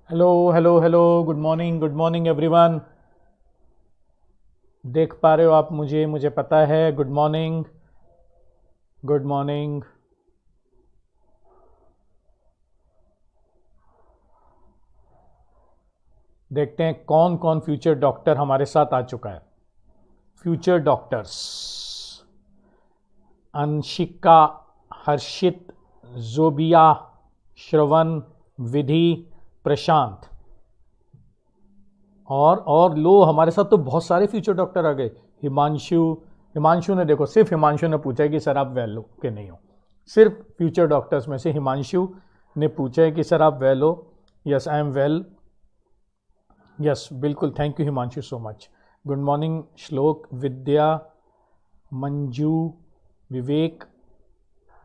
Hello hello hello, good morning everyone. देख पा रहे हो आप मुझे पता है। Good morning, good morning. देखते हैं कौन कौन फ्यूचर डॉक्टर हमारे साथ आ चुका है। फ्यूचर डॉक्टर्स: अंशिका, हर्षित, जोबिया, श्रवण, विधि, प्रशांत। और लो, हमारे साथ तो बहुत सारे फ्यूचर डॉक्टर आ गए। हिमांशु, हिमांशु ने, देखो सिर्फ हिमांशु ने पूछा है कि सर आप वेल हो कि नहीं हो। सिर्फ फ्यूचर डॉक्टर्स में से हिमांशु ने पूछा है कि सर आप वेल हो। Yes, I am well. Yes, बिल्कुल, thank you Himanshu so much. Good morning Shlok, Vidya, Manju, विवेक,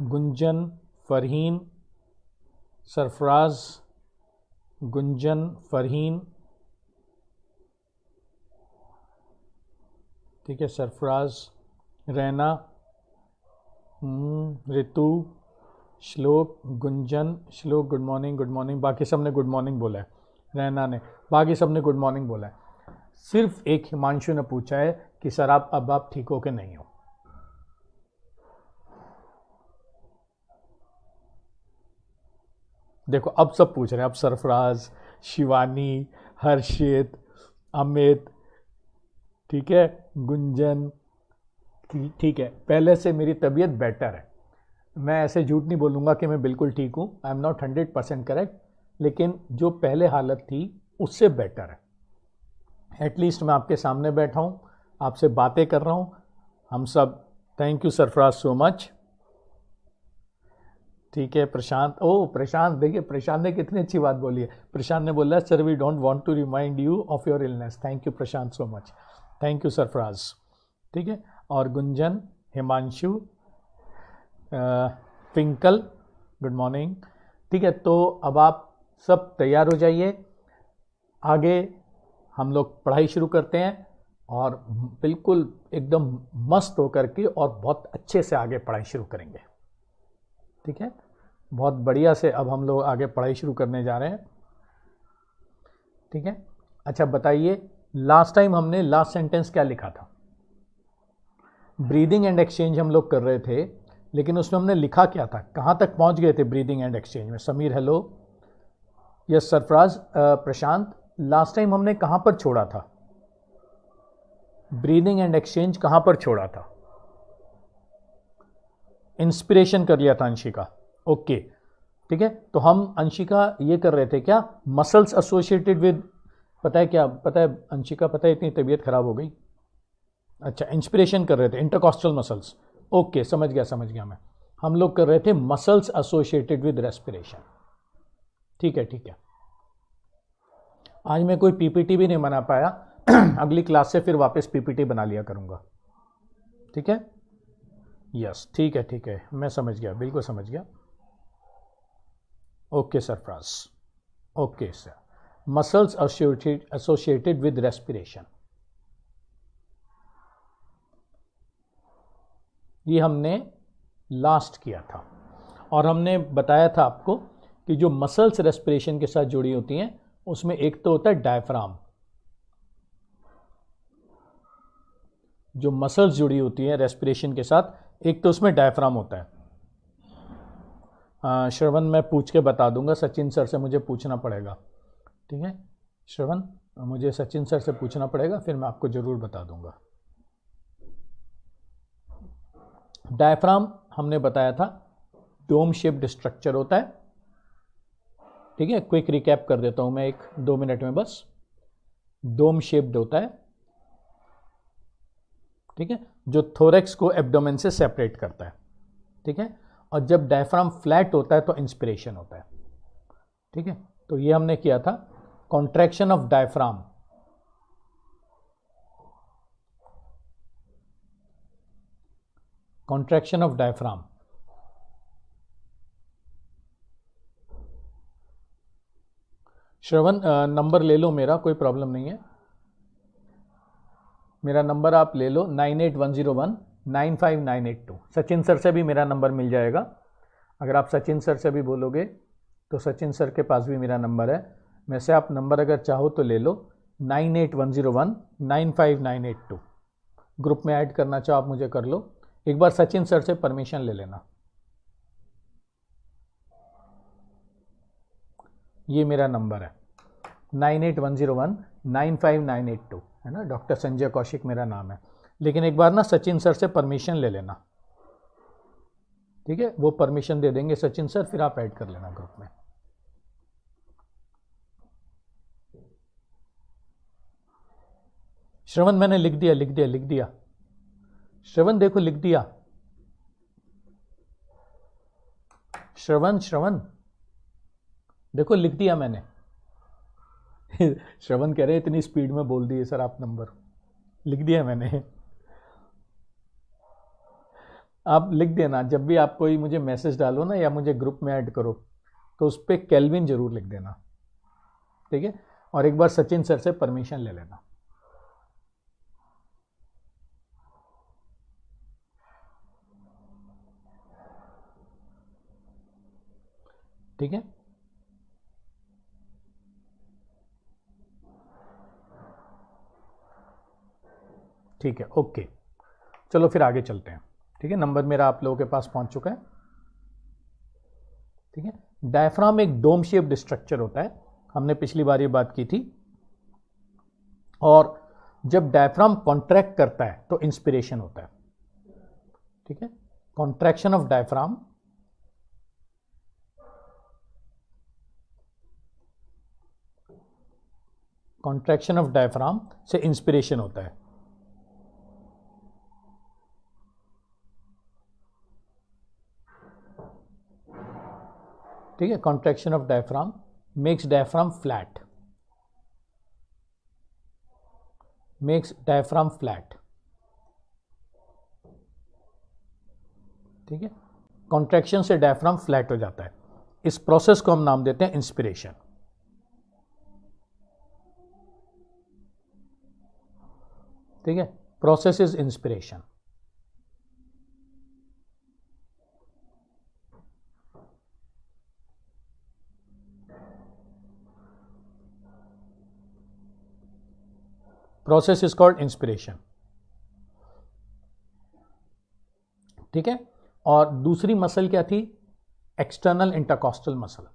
गुंजन, फरहीन, सरफराज, गुंजन, फरहीन, ठीक है, सरफराज, रैना, ऋतु, श्लोक, गुंजन, श्लोक गुड मॉर्निंग, गुड मॉर्निंग। बाकी सब ने गुड मॉर्निंग बोला है, रैना ने, बाकी सब ने गुड मॉर्निंग बोला है। सिर्फ एक हिमांशु ने पूछा है कि सर आप ठीक हो कि नहीं हो। देखो अब सब पूछ रहे हैं, अब सरफराज, शिवानी, हर्षित, अमित, ठीक है, गुंजन, ठीक है। पहले से मेरी तबीयत बेटर है। मैं ऐसे झूठ नहीं बोलूँगा कि मैं बिल्कुल ठीक हूँ। आई एम नॉट 100% करेक्ट, लेकिन जो पहले हालत थी उससे बेटर है। एटलीस्ट मैं आपके सामने बैठा हूँ, आपसे बातें कर रहा हूँ, हम सब। Thank you Sarfaraz so much. ठीक है, प्रशांत, ओ प्रशांत, देखिए प्रशांत ने कितनी अच्छी बात बोली है। प्रशांत ने बोला sir we don't want to remind you of your illness. Thank you Prashant so much, thank you Sarfaraz. ठीक है, और Gunjan, Himanshu, Twinkle, good morning. ठीक है, तो अब आप सब तैयार हो जाइए, आगे हम लोग पढ़ाई शुरू करते हैं। और बिल्कुल एकदम मस्त होकर के और बहुत अच्छे से आगे पढ़ाई शुरू करेंगे। ठीक है, बहुत बढ़िया से अब हम लोग आगे पढ़ाई शुरू करने जा रहे हैं। ठीक है, अच्छा बताइए, लास्ट टाइम हमने लास्ट सेंटेंस क्या लिखा था? ब्रीदिंग एंड एक्सचेंज हम लोग कर रहे थे, लेकिन उसमें हमने लिखा क्या था? कहाँ तक पहुँच गए थे ब्रीदिंग एंड एक्सचेंज में? समीर हेलो, यस सरफराज, प्रशांत, लास्ट टाइम हमने कहाँ पर छोड़ा था? ब्रीदिंग एंड एक्सचेंज कहाँ पर छोड़ा था? इंस्पिरेशन कर लिया था अंशिका, ओके। ठीक है, तो हम अंशिका ये कर रहे थे क्या, मसल्स एसोसिएटेड विद, पता है क्या, पता है अंशिका, पता है इतनी तबीयत खराब हो गई। अच्छा, इंस्पिरेशन कर रहे थे, इंटरकॉस्टल मसल्स, ओके, समझ गया मैं। हम लोग कर रहे थे मसल्स एसोसिएटेड विद रेस्पिरेशन। ठीक है, ठीक है। आज मैं कोई पीपीटी भी नहीं बना पाया अगली क्लास से फिर वापस पीपीटी बना लिया करूंगा। ठीक है, यस, ठीक है, मैं समझ गया, बिल्कुल समझ गया। Okay Sarfaraz, okay sir. Muscles associated with respiration, ये हमने लास्ट किया था। और हमने बताया था आपको कि जो मसल्स रेस्पिरेशन के साथ जुड़ी होती हैं उसमें एक तो होता है डायफ्राम। जो मसल्स जुड़ी होती हैं रेस्पिरेशन के साथ, एक तो उसमें डायफ्राम होता है। श्रवण मैं पूछ के बता दूंगा, सचिन सर से मुझे पूछना पड़ेगा। ठीक है श्रवण, मुझे सचिन सर से पूछना पड़ेगा, फिर मैं आपको जरूर बता दूंगा। डायफ्राम हमने बताया था डोम शेप्ड स्ट्रक्चर होता है। ठीक है, क्विक रिकैप कर देता हूं मैं 1-2 मिनट में बस। डोम शेप्ड होता है, ठीक है, जो थोरेक्स को एब्डोमेन से सेपरेट करता है। ठीक है, और जब डायफ्राम फ्लैट होता है तो इंस्पिरेशन होता है। ठीक है, तो ये हमने किया था contraction of diaphragm. Contraction of diaphragm, Shravan number ले लो मेरा, कोई प्रॉब्लम नहीं है। मेरा नंबर आप ले लो 9810195982। सचिन सर से भी मेरा नंबर मिल जाएगा। अगर आप सचिन सर से भी बोलोगे तो सचिन सर के पास भी मेरा नंबर है मैं से आप नंबर अगर चाहो तो ले लो 9810195982। ग्रुप में ऐड करना चाहो आप मुझे कर लो। एक बार सचिन सर से परमिशन ले लेना। ये मेरा नंबर है 9810195982, है ना। डॉक्टर संजय कौशिक मेरा नाम है। लेकिन एक बार ना सचिन सर से परमिशन ले लेना, ठीक है। वो परमिशन दे देंगे सचिन सर, फिर आप ऐड कर लेना ग्रुप में। श्रवण मैंने लिख दिया। श्रवण देखो लिख दिया। श्रवण देखो लिख दिया मैंने। श्रवण कह रहे इतनी स्पीड में बोल दिए सर आप नंबर। लिख दिया मैंने। आप लिख देना जब भी आप कोई मुझे मैसेज डालो ना या मुझे ग्रुप में ऐड करो तो उस पर केल्विन जरूर लिख देना, ठीक है। और एक बार सचिन सर से परमिशन ले लेना। ठीक है। ठीक है, ओके। चलो फिर आगे चलते हैं, ठीक है। नंबर मेरा आप लोगों के पास पहुंच चुका है, ठीक है। डायफ्राम एक डोम शेप्ड स्ट्रक्चर होता है, हमने पिछली बार ये बात की थी। और जब डायफ्राम कॉन्ट्रैक्ट करता है तो इंस्पिरेशन होता है, ठीक है। कॉन्ट्रैक्शन ऑफ डायफ्राम से इंस्पिरेशन होता है, ठीक है। Contraction of diaphragm makes diaphragm flat, ठीक है। कॉन्ट्रैक्शन से डायफ्राम फ्लैट हो जाता है। इस प्रोसेस को हम नाम देते हैं इंस्पिरेशन, ठीक है। Process is inspiration. Process is called inspiration, ठीक है। और दूसरी मसल क्या थी? एक्सटर्नल इंटरकॉस्टल मसल,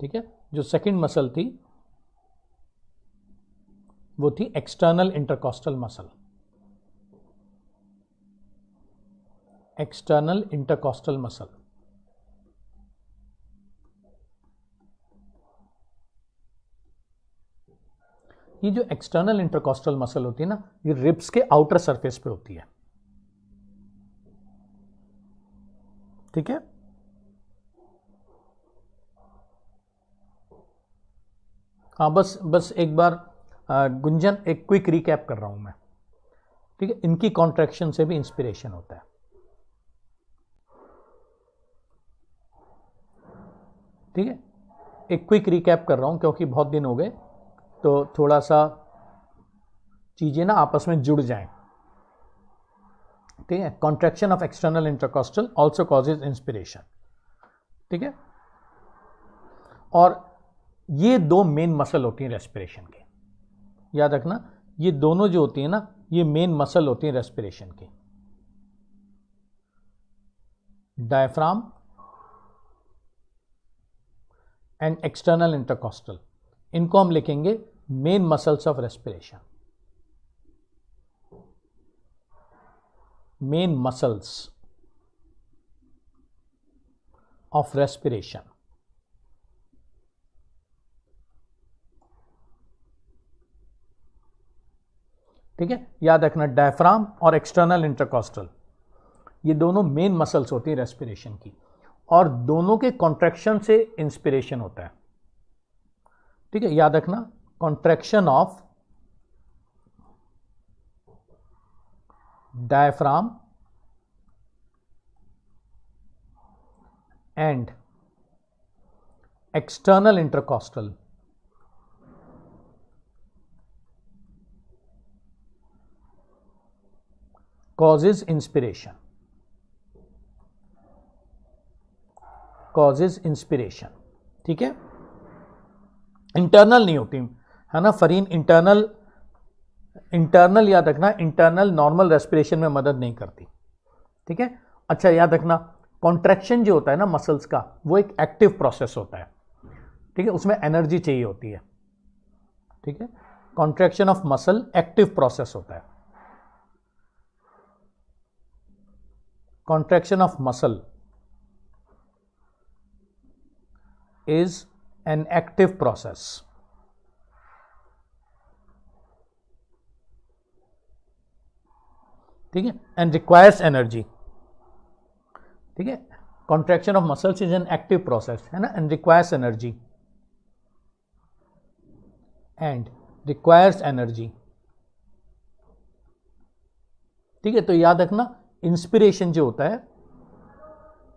ठीक है। जो सेकंड मसल थी वो थी एक्सटर्नल इंटरकॉस्टल मसल, ये जो एक्सटर्नल इंटरकॉस्टल मसल होती है ना, ये रिब्स के आउटर सरफेस पे होती है, ठीक है। हाँ, बस एक बार गुंजन एक क्विक रिकैप कर रहा हूं मैं, ठीक है। इनकी कॉन्ट्रैक्शन से भी इंस्पिरेशन होता है, ठीक है। एक क्विक रिकैप कर रहा हूं क्योंकि बहुत दिन हो गए, तो थोड़ा सा चीजें ना आपस में जुड़ जाएं, ठीक है। Contraction of external intercostal also causes inspiration, ठीक है। और ये दो मेन मसल होती हैं रेस्पिरेशन की, याद रखना। ये दोनों जो होती है ना, ये मेन मसल होती है रेस्पिरेशन की, डायफ्राम एंड एक्सटर्नल इंटरकॉस्टल। इनको हम लिखेंगे main muscles of respiration, main muscles of respiration, ठीक है। याद रखना डायफ्राम और एक्सटर्नल इंटरकॉस्टल ये दोनों मेन मसल्स होती हैं रेस्पिरेशन की, और दोनों के कॉन्ट्रैक्शन से इंस्पिरेशन होता है, ठीक है। याद रखना contraction of diaphragm and external intercostal causes inspiration, ठीक है। इंटरनल नहीं होती, है ना फरीन, इंटरनल याद रखना, इंटरनल नॉर्मल रेस्पिरेशन में मदद नहीं करती, ठीक है। अच्छा याद रखना, कॉन्ट्रैक्शन जो होता है ना मसल्स का, वो एक एक्टिव प्रोसेस होता है, ठीक है, उसमें एनर्जी चाहिए होती है, ठीक है। Contraction of muscle active process होता है, contraction of muscle is an active process, ठीक है, एंड रिक्वायर्स एनर्जी, ठीक है। Contraction of muscles is an active process, है ना, and requires energy, and requires energy, ठीक है। तो याद रखना इंस्पिरेशन जो होता है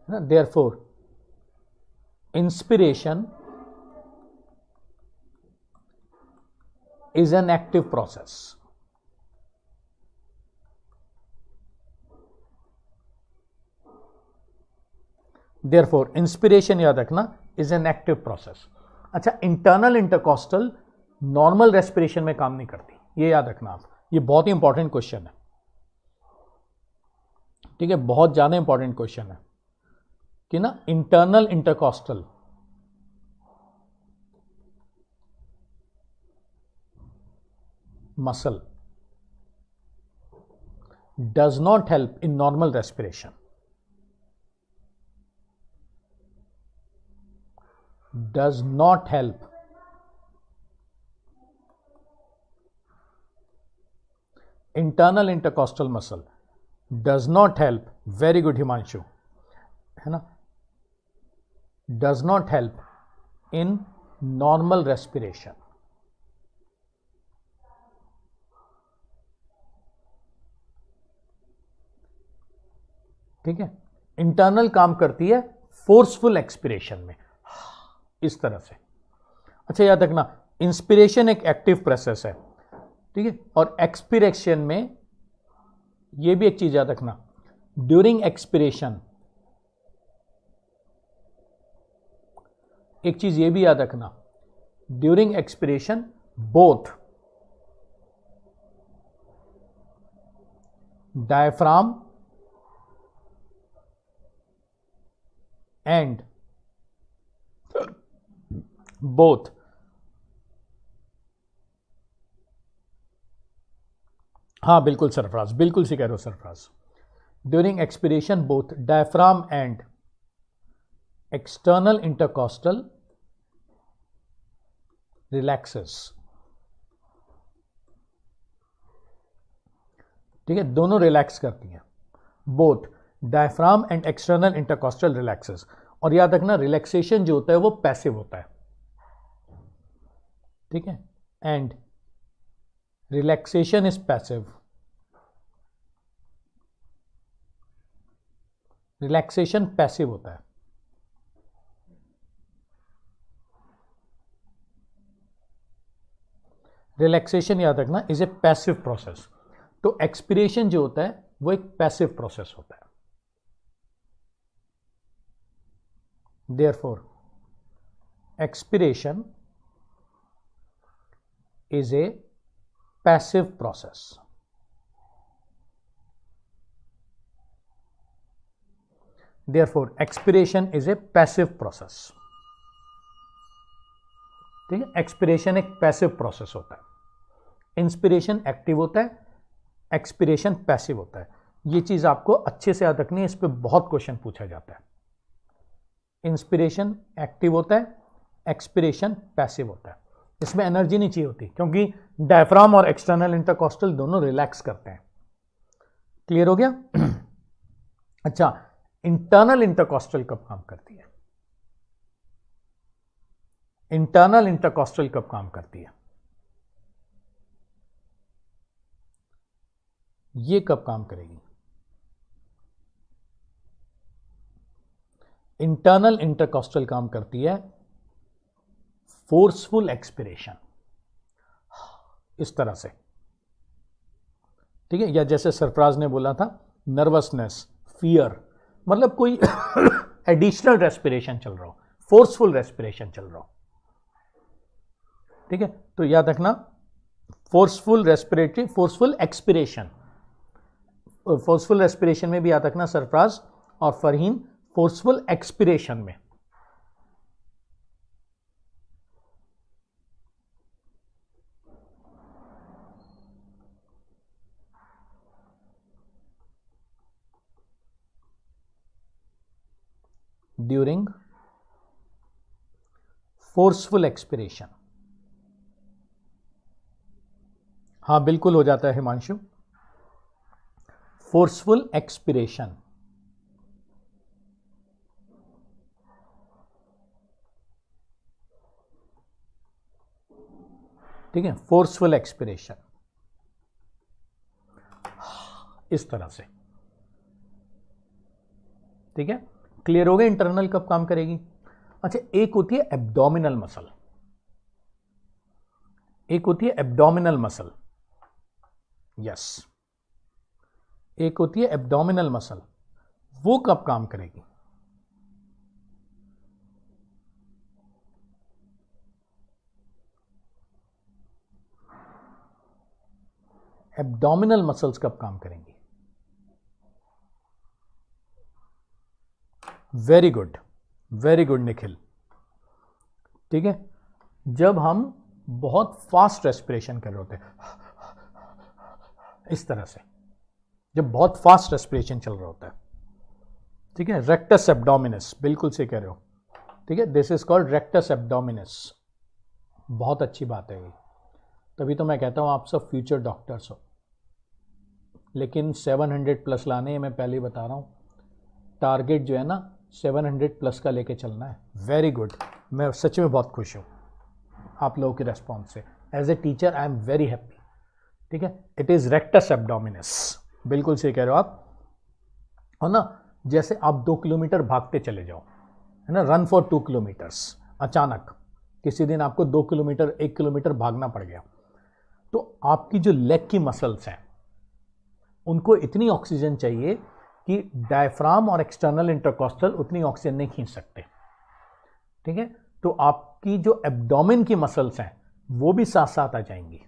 ना, therefore inspiration is an active process, therefore inspiration याद रखना इज एन एक्टिव प्रोसेस। अच्छा, इंटरनल इंटरकॉस्टल नॉर्मल रेस्पिरेशन में काम नहीं करती, ये याद रखना आप, ये बहुत ही इंपॉर्टेंट क्वेश्चन है, ठीक है, बहुत ज्यादा इंपॉर्टेंट क्वेश्चन है कि ना internal intercostal muscle does not help in normal respiration, does not help internal intercostal muscle does not help, very good Himanshu, है ना, does not help in normal respiration, ठीक है। इंटरनल काम करती है फोर्सफुल एक्सपिरेशन में, इस तरह से। अच्छा याद रखना, इंस्पिरेशन एक एक्टिव प्रोसेस है, ठीक है, और एक्सपिरेशन में ये भी एक चीज याद रखना, ड्यूरिंग एक्सपिरेशन एक चीज ये भी याद रखना, during expiration both diaphragm and both हाँ बिल्कुल सरफराज, बिल्कुल सी कह रहे हो Sarfaraz, during expiration both diaphragm and external intercostal relaxes, ठीक है, दोनों रिलैक्स करती हैं, both diaphragm and external intercostal relaxes. और याद रखना रिलैक्सेशन जो होता है वो पैसिव होता है, ठीक है, and relaxation is passive, relaxation passive होता है, रिलैक्सेशन याद रखना इज ए पैसिव प्रोसेस। तो एक्सपिरेशन जो होता है वो एक पैसिव प्रोसेस होता है, therefore expiration is a passive process, therefore expiration is a passive process, ठीक है। एक्सपिरेशन एक पैसिव प्रोसेस होता है, इंस्पिरेशन एक्टिव होता है, एक्सपिरेशन पैसिव होता है। ये चीज आपको अच्छे से याद रखनी है, इस पर बहुत क्वेश्चन पूछा जाता है। इंस्पिरेशन एक्टिव होता है, एक्सपिरेशन पैसिव होता है, इसमें एनर्जी नहीं चाहिए होती क्योंकि डायफ्राम और एक्सटर्नल इंटरकॉस्टल दोनों रिलैक्स करते हैं। क्लियर हो गया? अच्छा, इंटरनल इंटरकॉस्टल कब काम करती है? इंटरनल इंटरकॉस्टल कब काम करती है? ये कब काम करेगी? इंटरनल इंटरकॉस्टल काम करती है फोर्सफुल एक्सपिरेशन, इस तरह से, ठीक है। या जैसे सरफराज ने बोला था नर्वसनेस, फियर, मतलब कोई एडिशनल रेस्पिरेशन चल रहा हो, फोर्सफुल रेस्पिरेशन चल रहा हो, ठीक है, तो याद रखना forceful respiratory, forceful expiration, forceful respiration में भी याद रखना सरफराज और फरहीन फोर्सफुल एक्सपिरेशन में। ड्यूरिंग फोर्सफुल एक्सपिरेशन, हाँ बिल्कुल हो जाता है हिमांशु, फोर्सफुल एक्सपिरेशन। ठीक है, फोर्सफुल एक्सपिरेशन इस तरह से। ठीक है, क्लियर हो गया इंटरनल कब काम करेगी। अच्छा, एक होती है एब्डोमिनल मसल, एक होती है एब्डोमिनल मसल, यस, एक होती है एब्डोमिनल मसल, वो कब काम करेगी। एब्डोमिनल मसल्स कब काम करेंगी। Very good, very good Nikhil. ठीक है, जब हम बहुत फास्ट रेस्पिरेशन कर रहे होते हैं, इस तरह से, जब बहुत फास्ट रेस्पिरेशन चल रहा होता है, ठीक है, रेक्टस एब्डोमिनस, बिल्कुल से कह रहे हो। ठीक है, this is called rectus abdominis, बहुत अच्छी बात है ये, तभी तो मैं कहता हूं आप सब फ्यूचर डॉक्टर्स हो। लेकिन 700 प्लस लाने हैं, मैं पहले ही बता रहा हूं, टारगेट जो है ना 700 प्लस का लेके चलना है। वेरी गुड, मैं सच में बहुत खुश हूँ आप लोगों के रेस्पॉन्स से। As a teacher I am very happy. ठीक है, इट इज़ रेक्टस एब्डोमिनस, बिल्कुल सही कह रहे हो आप। और ना, जैसे आप 2 किलोमीटर भागते चले जाओ, है ना, रन फॉर 2 किलोमीटर्स, अचानक किसी दिन आपको 2 किलोमीटर 1 किलोमीटर भागना पड़ गया, तो आपकी जो लेग की मसल्स हैं उनको इतनी ऑक्सीजन चाहिए कि डायफ्राम और एक्सटर्नल इंटरकॉस्टल उतनी ऑक्सीजन नहीं खींच सकते। ठीक है, तो आपकी जो एब्डोमेन की मसल्स हैं वो भी साथ साथ आ जाएंगी।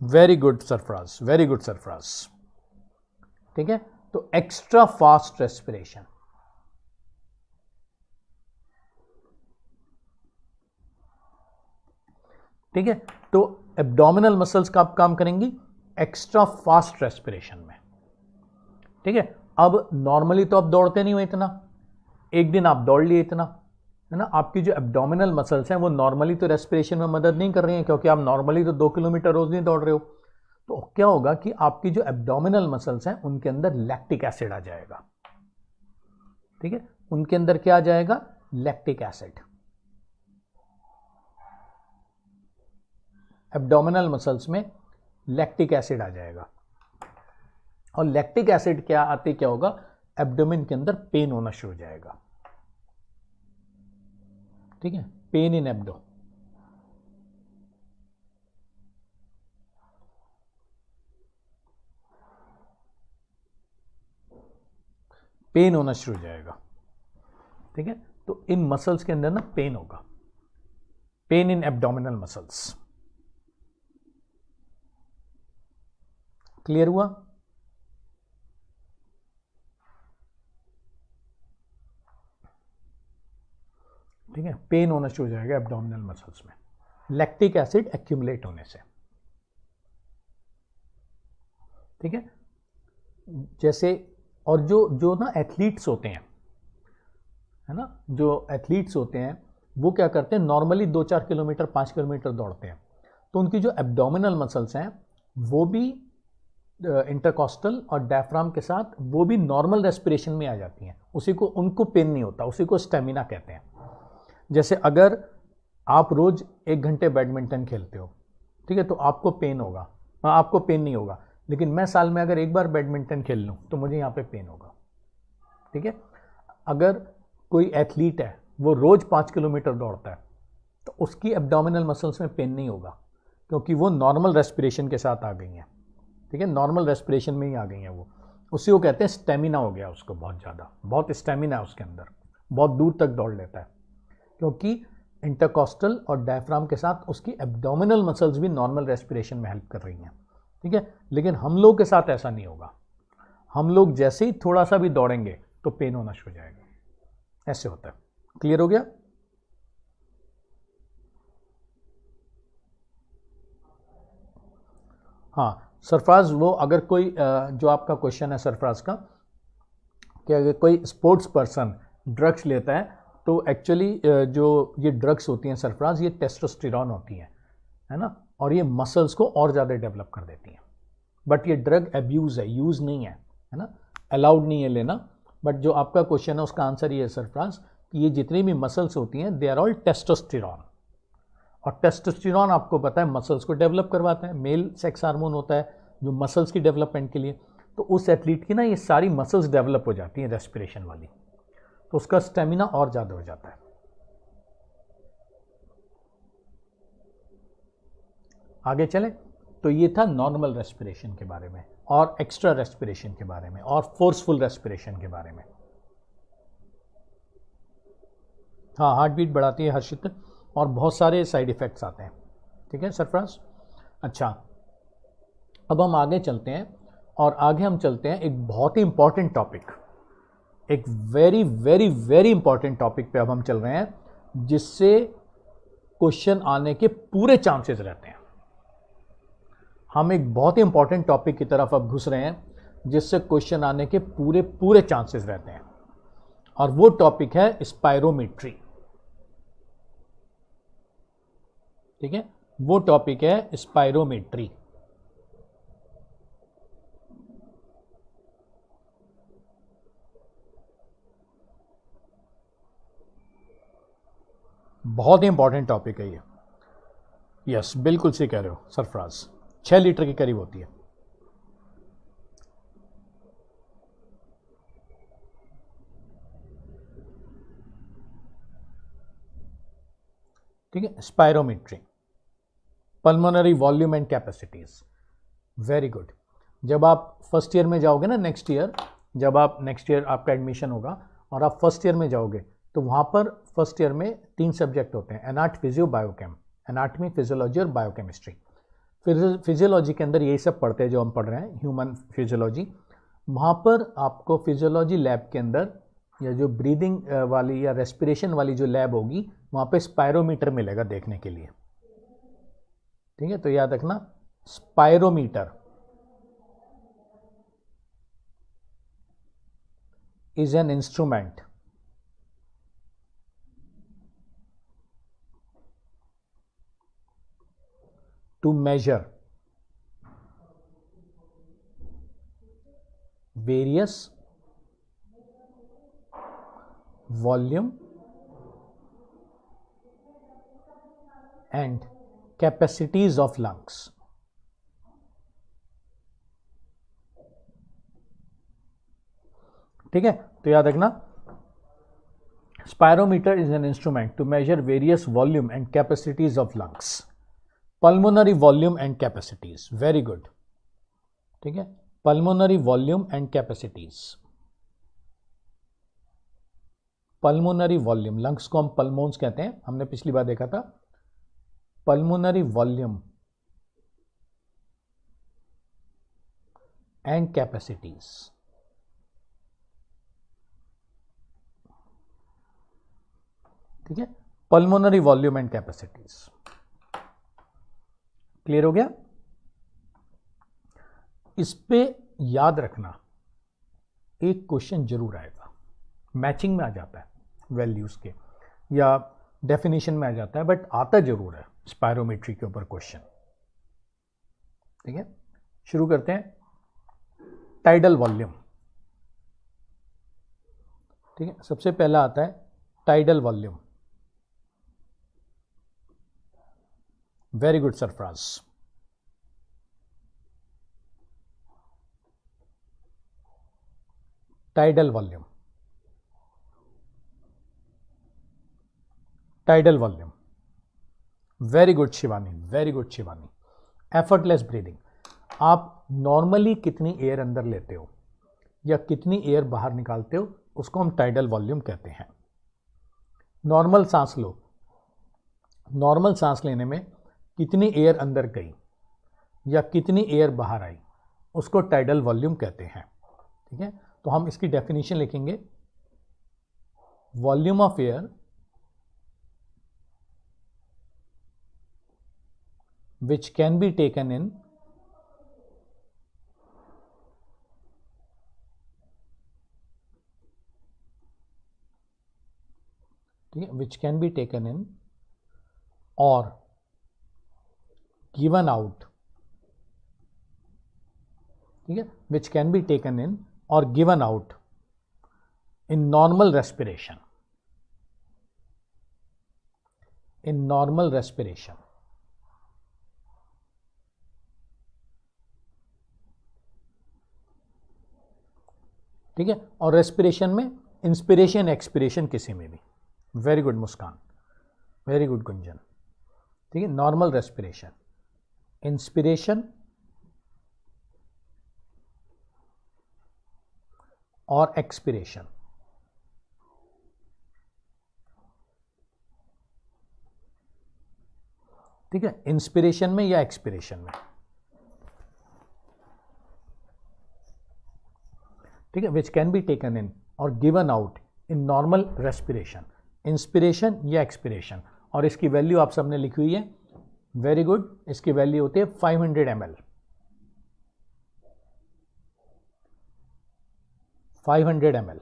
Very good Sarfaraz, very good Sarfaraz. ठीक है, तो एक्स्ट्रा फास्ट रेस्पिरेशन, ठीक है, तो एब्डोमिनल मसल्स कब काम करेंगी, एक्स्ट्रा फास्ट रेस्पिरेशन में। ठीक है, अब नॉर्मली तो आप दौड़ते नहीं हो इतना, एक दिन आप दौड़ लिए इतना, है ना, आपकी जो एब्डोमिनल मसल्स हैं वो नॉर्मली तो रेस्पिरेशन में मदद नहीं कर रही हैं, क्योंकि आप नॉर्मली तो 2 किलोमीटर रोज नहीं दौड़ रहे हो। तो क्या होगा कि आपकी जो एब्डोमिनल मसल्स हैं उनके अंदर लैक्टिक एसिड आ जाएगा। ठीक है, उनके अंदर क्या आ जाएगा, लैक्टिक एसिड। एब्डोमिनल मसल्स में लैक्टिक एसिड आ जाएगा, और लैक्टिक एसिड क्या आते क्या होगा, एब्डोमेन के अंदर पेन होना शुरू हो जाएगा। ठीक है, पेन इन एब्डो, पेन होना शुरू हो जाएगा। ठीक है, तो इन मसल्स के अंदर ना पेन होगा, pain in abdominal muscles. Clear हुआ। ठीक है, पेन होना शुरू हो जाएगा एब्डोमिनल मसल्स में, लैक्टिक एसिड एक्यूमुलेट होने से। ठीक है, जैसे, और जो जो ना एथलीट्स होते हैं, है ना, जो एथलीट्स होते हैं वो क्या करते हैं, नॉर्मली 2-4 किलोमीटर 5 किलोमीटर दौड़ते हैं, तो उनकी जो एब्डोमिनल मसल्स हैं वो भी इंटरकॉस्टल और डायफ्राम के साथ वो भी नॉर्मल रेस्पिरेशन में आ जाती हैं, उसी को, उनको पेन नहीं होता, उसी को स्टेमिना कहते हैं। जैसे अगर आप रोज 1 घंटे बैडमिंटन खेलते हो, ठीक है, तो आपको पेन होगा, आपको पेन नहीं होगा, लेकिन मैं साल में अगर एक बार बैडमिंटन खेल लूँ तो मुझे यहाँ पे पेन होगा। ठीक है, अगर कोई एथलीट है वो रोज 5 किलोमीटर दौड़ता है तो उसकी एब्डोमिनल मसल्स में पेन नहीं होगा, क्योंकि वो नॉर्मल रेस्पिरेशन के साथ आ गई हैं। ठीक है, नॉर्मल रेस्पिरेशन में ही आ गई हैं वो, उसी को कहते हैं स्टेमिना हो गया उसको, बहुत ज़्यादा, बहुत स्टेमिना है उसके अंदर, बहुत दूर तक दौड़ लेता है। क्योंकि इंटरकॉस्टल और डायफ्राम के साथ उसकी एब्डोमिनल मसल्स भी नॉर्मल रेस्पिरेशन में हेल्प कर रही हैं, ठीक है। लेकिन हम लोग के साथ ऐसा नहीं होगा, हम लोग जैसे ही थोड़ा सा भी दौड़ेंगे तो पेन होना शुरू हो जाएगा, ऐसे होता है। क्लियर हो गया? हाँ सरफराज, वो अगर कोई जो आपका क्वेश्चन है सरफराज का, कि अगर कोई स्पोर्ट्स पर्सन ड्रग्स लेता है तो एक्चुअली जो ये ड्रग्स होती हैं सरफराज, ये टेस्टोस्टेरॉन होती हैं, है ना, और ये मसल्स को और ज़्यादा डेवलप कर देती हैं। बट ये ड्रग एब्यूज़ है, यूज़ नहीं है ना, अलाउड नहीं है लेना। बट जो आपका क्वेश्चन है उसका आंसर ये है सरफराज कि ये जितनी भी मसल्स होती हैं दे आर ऑल टेस्टोस्टेरॉन, और टेस्टोस्टेरॉन आपको पता है मसल्स को डेवलप करवाता है, मेल सेक्स हार्मोन होता है जो मसल्स की डेवलपमेंट के लिए। तो उस एथलीट की ना ये सारी मसल्स डेवलप हो जाती हैं रेस्पिरेशन वाली, तो उसका स्टेमिना और ज़्यादा हो जाता है। आगे चले तो ये था नॉर्मल रेस्पिरेशन के बारे में, और एक्स्ट्रा रेस्पिरेशन के बारे में, और फोर्सफुल रेस्पिरेशन के बारे में। हाँ हार्ट बीट बढ़ाती है हर्षित, और बहुत सारे साइड इफ़ेक्ट्स आते हैं, ठीक है सरफराज। अच्छा अब हम आगे चलते हैं, और आगे हम चलते हैं एक बहुत ही इंपॉर्टेंट टॉपिक, एक very very very important topic पे अब हम चल रहे हैं, जिससे क्वेश्चन आने के पूरे चांसेस रहते हैं। हम एक बहुत ही इंपॉर्टेंट टॉपिक की तरफ अब घुस रहे हैं जिससे क्वेश्चन आने के पूरे पूरे चांसेस रहते हैं, और वो टॉपिक है स्पायरोमेट्री, ठीक है। वो टॉपिक है स्पायरोमेट्री। बहुत ही इंपॉर्टेंट टॉपिक है ये। यस बिल्कुल सही कह रहे हो सरफराज, 6 लीटर के करीब होती है। ठीक है, spirometry, pulmonary volume and capacities, very good. जब आप फर्स्ट ईयर में जाओगे ना, नेक्स्ट ईयर, जब आप नेक्स्ट ईयर आपका एडमिशन होगा और आप फर्स्ट ईयर में जाओगे तो वहाँ पर फर्स्ट ईयर में 3 सब्जेक्ट होते हैं, anat, physio, biochem, anatomy, physiology और बायोकेमिस्ट्री। फिजियोलॉजी के अंदर यही सब पढ़ते हैं जो हम पढ़ रहे हैं, ह्यूमन फिजियोलॉजी। वहाँ पर आपको फिजियोलॉजी लैब के अंदर, या जो ब्रीदिंग वाली या रेस्पिरेशन वाली जो लैब होगी, वहाँ पे स्पायरोमीटर मिलेगा देखने के लिए, ठीक है। तो याद रखना, spirometer is an instrument to measure various volume and capacities of lungs. ठीक है, तो याद रखना, spirometer is an instrument to measure various volume and capacities of lungs, pulmonary volume and capacities, very good, ठीक है, pulmonary volume and capacities. Pulmonary volume, lungs को हम पल्मोन्स कहते हैं, हमने पिछली बार देखा था। पल्मोनरी वॉल्यूम एंड कैपेसिटीज, ठीक है, pulmonary volume and capacities. Clear हो गया? इस पे याद रखना, एक क्वेश्चन जरूर आएगा, मैचिंग में आ जाता है वैल्यूज के, या डेफिनेशन में आ जाता है, बट आता जरूर है स्पायरोमेट्री के ऊपर क्वेश्चन, ठीक है। शुरू करते हैं, टाइडल वॉल्यूम, ठीक है, सबसे पहला आता है tidal volume. Very good Sarfaraz, tidal volume, tidal volume, very good Shivani, very good Shivani. Effortless breathing, आप नॉर्मली कितनी एयर अंदर लेते हो या कितनी एयर बाहर निकालते हो, उसको हम टाइडल वॉल्यूम कहते हैं। नॉर्मल सांस लो, नॉर्मल सांस लेने में कितनी एयर अंदर गई या कितनी एयर बाहर आई, उसको टाइडल वॉल्यूम कहते हैं। ठीक है, तो हम इसकी डेफिनेशन लिखेंगे, volume of air which can be taken in which can be taken in or given out, ठीक है, which can be taken in or given out in normal respiration, in normal respiration। ठीक है, और respiration में inspiration expiration किसी में भी। Very good Muskan, very good Gunjan. ठीक है, नॉर्मल रेस्पिरेशन, इंस्पिरेशन और एक्सपिरेशन। ठीक है, इंस्पिरेशन में या एक्सपिरेशन में। ठीक है, which can be taken in और given out in normal respiration, inspiration या एक्सपिरेशन। और इसकी वैल्यू आप सबने लिखी हुई है, वेरी गुड। इसकी वैल्यू होती है 500 ml, 500 ml।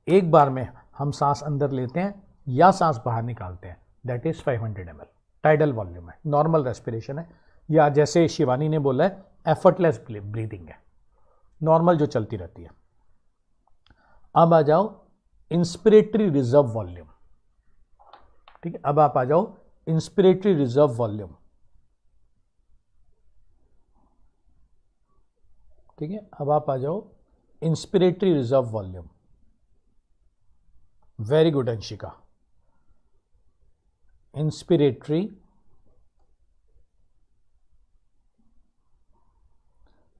एक बार में हम सांस अंदर लेते हैं या सांस बाहर निकालते हैं, that is 500 ml। Tidal volume है, नॉर्मल रेस्पिरेशन है, या जैसे शिवानी ने बोला है एफर्टलेस ब्रीदिंग है, नॉर्मल जो चलती रहती है। अब आ जाओ इंस्पिरेटरी रिजर्व वॉल्यूम। ठीक है, अब आप आ जाओ इंस्पिरेटरी रिजर्व वॉल्यूम। ठीक है, अब आप आ जाओ inspiratory reserve volume. Very good Anshika, inspiratory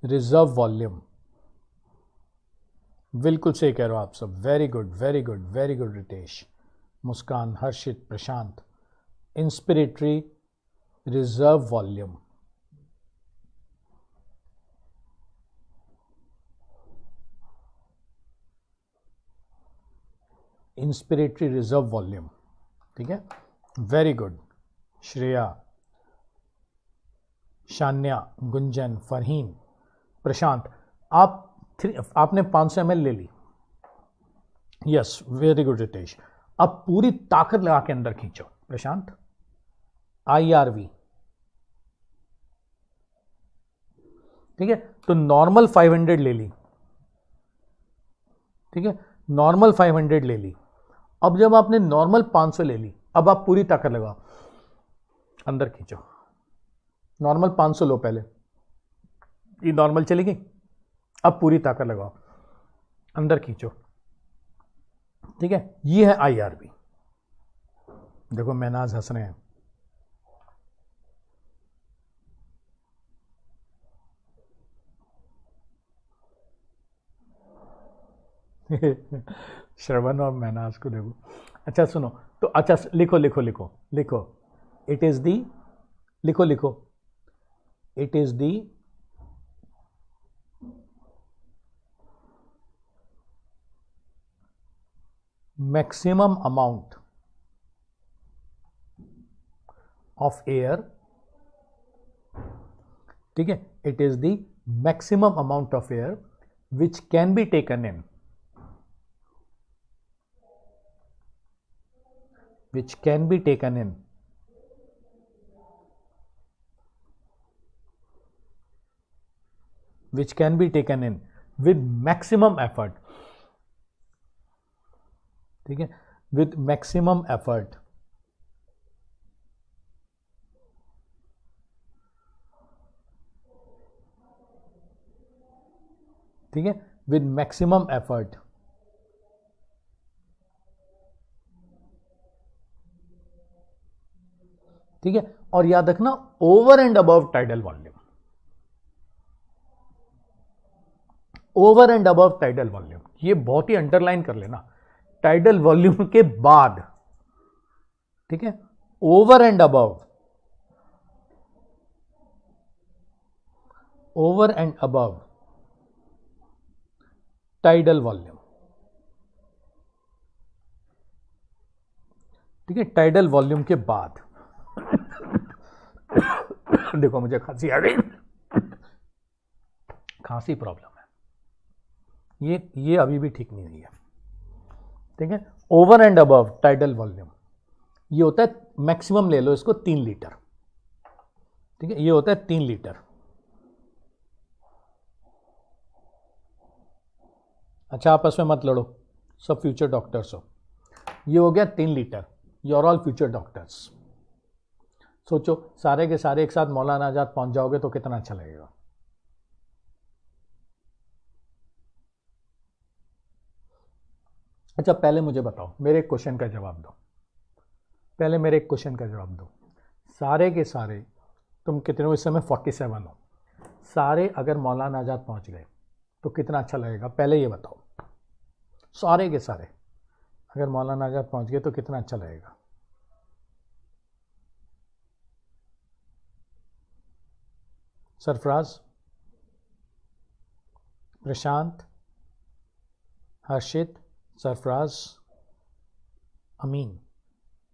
reserve volume. बिल्कुल सही कह रहे हो आप सब, very good very good very good. Ritesh, Muskan, Harshit, Prashant, inspiratory reserve volume. Inspiratory reserve volume. ठीक है, वेरी गुड। श्रेया, शान्या, गुंजन, फरहीन, प्रशांत, आपने 500 ml ले ली। Yes, very good Ritesh. अब पूरी ताकत लगा के अंदर खींचो प्रशांत, IRV। ठीक है, तो नॉर्मल 500 ले ली। ठीक है, नॉर्मल 500 ले ली। अब जब आपने नॉर्मल 500 ले ली, अब आप पूरी ताकत लगाओ, अंदर खींचो। नॉर्मल 500 लो पहले, ये नॉर्मल चली गई। अब पूरी ताकत लगाओ, अंदर खींचो। ठीक है, ये है IRV। देखो महनाज हंस रहे हैं। श्रवण और महनाज को देखो। अच्छा सुनो, तो अच्छा लिखो लिखो लिखो लिखो, इट इज दी, लिखो लिखो, it is the maximum amount of air। ठीक है, it is the maximum amount of air which can be taken in, which can be taken in which can be taken in with maximum effort। ठीक है, with maximum effort। ठीक है, with maximum effort। ठीक है, और याद रखना over and above tidal volume, over and above tidal volume, ये बहुत ही अंडरलाइन कर लेना। टाइडल वॉल्यूम के बाद, ठीक है, over and above, over and above tidal volume, ठीक है, टाइडल वॉल्यूम के बाद। देखो मुझे खांसी आ गई, खांसी प्रॉब्लम है, ये अभी भी ठीक नहीं हुई है, ठीक है। Over and above tidal volume, ये होता है मैक्सिमम, ले लो इसको 3 लीटर, ठीक है, ये होता है 3 लीटर। अच्छा आपस में मत लड़ो, सब फ्यूचर डॉक्टर्स हो। ये हो गया 3 litre, you are all future doctors. सोचो सारे के सारे एक साथ मौलाना आजाद पहुंच जाओगे तो कितना अच्छा लगेगा। अच्छा पहले मुझे बताओ, मेरे एक क्वेश्चन का जवाब दो, पहले मेरे एक क्वेश्चन का जवाब दो। सारे के सारे, तुम कितने हो इस समय? 47 हो। सारे अगर मौलाना आजाद पहुंच गए तो कितना अच्छा लगेगा, पहले ये बताओ। सारे के सारे अगर मौलाना आजाद पहुंच गए तो कितना अच्छा लगेगा। सरफराज, प्रशांत, हर्षित, सरफराज, अमीन,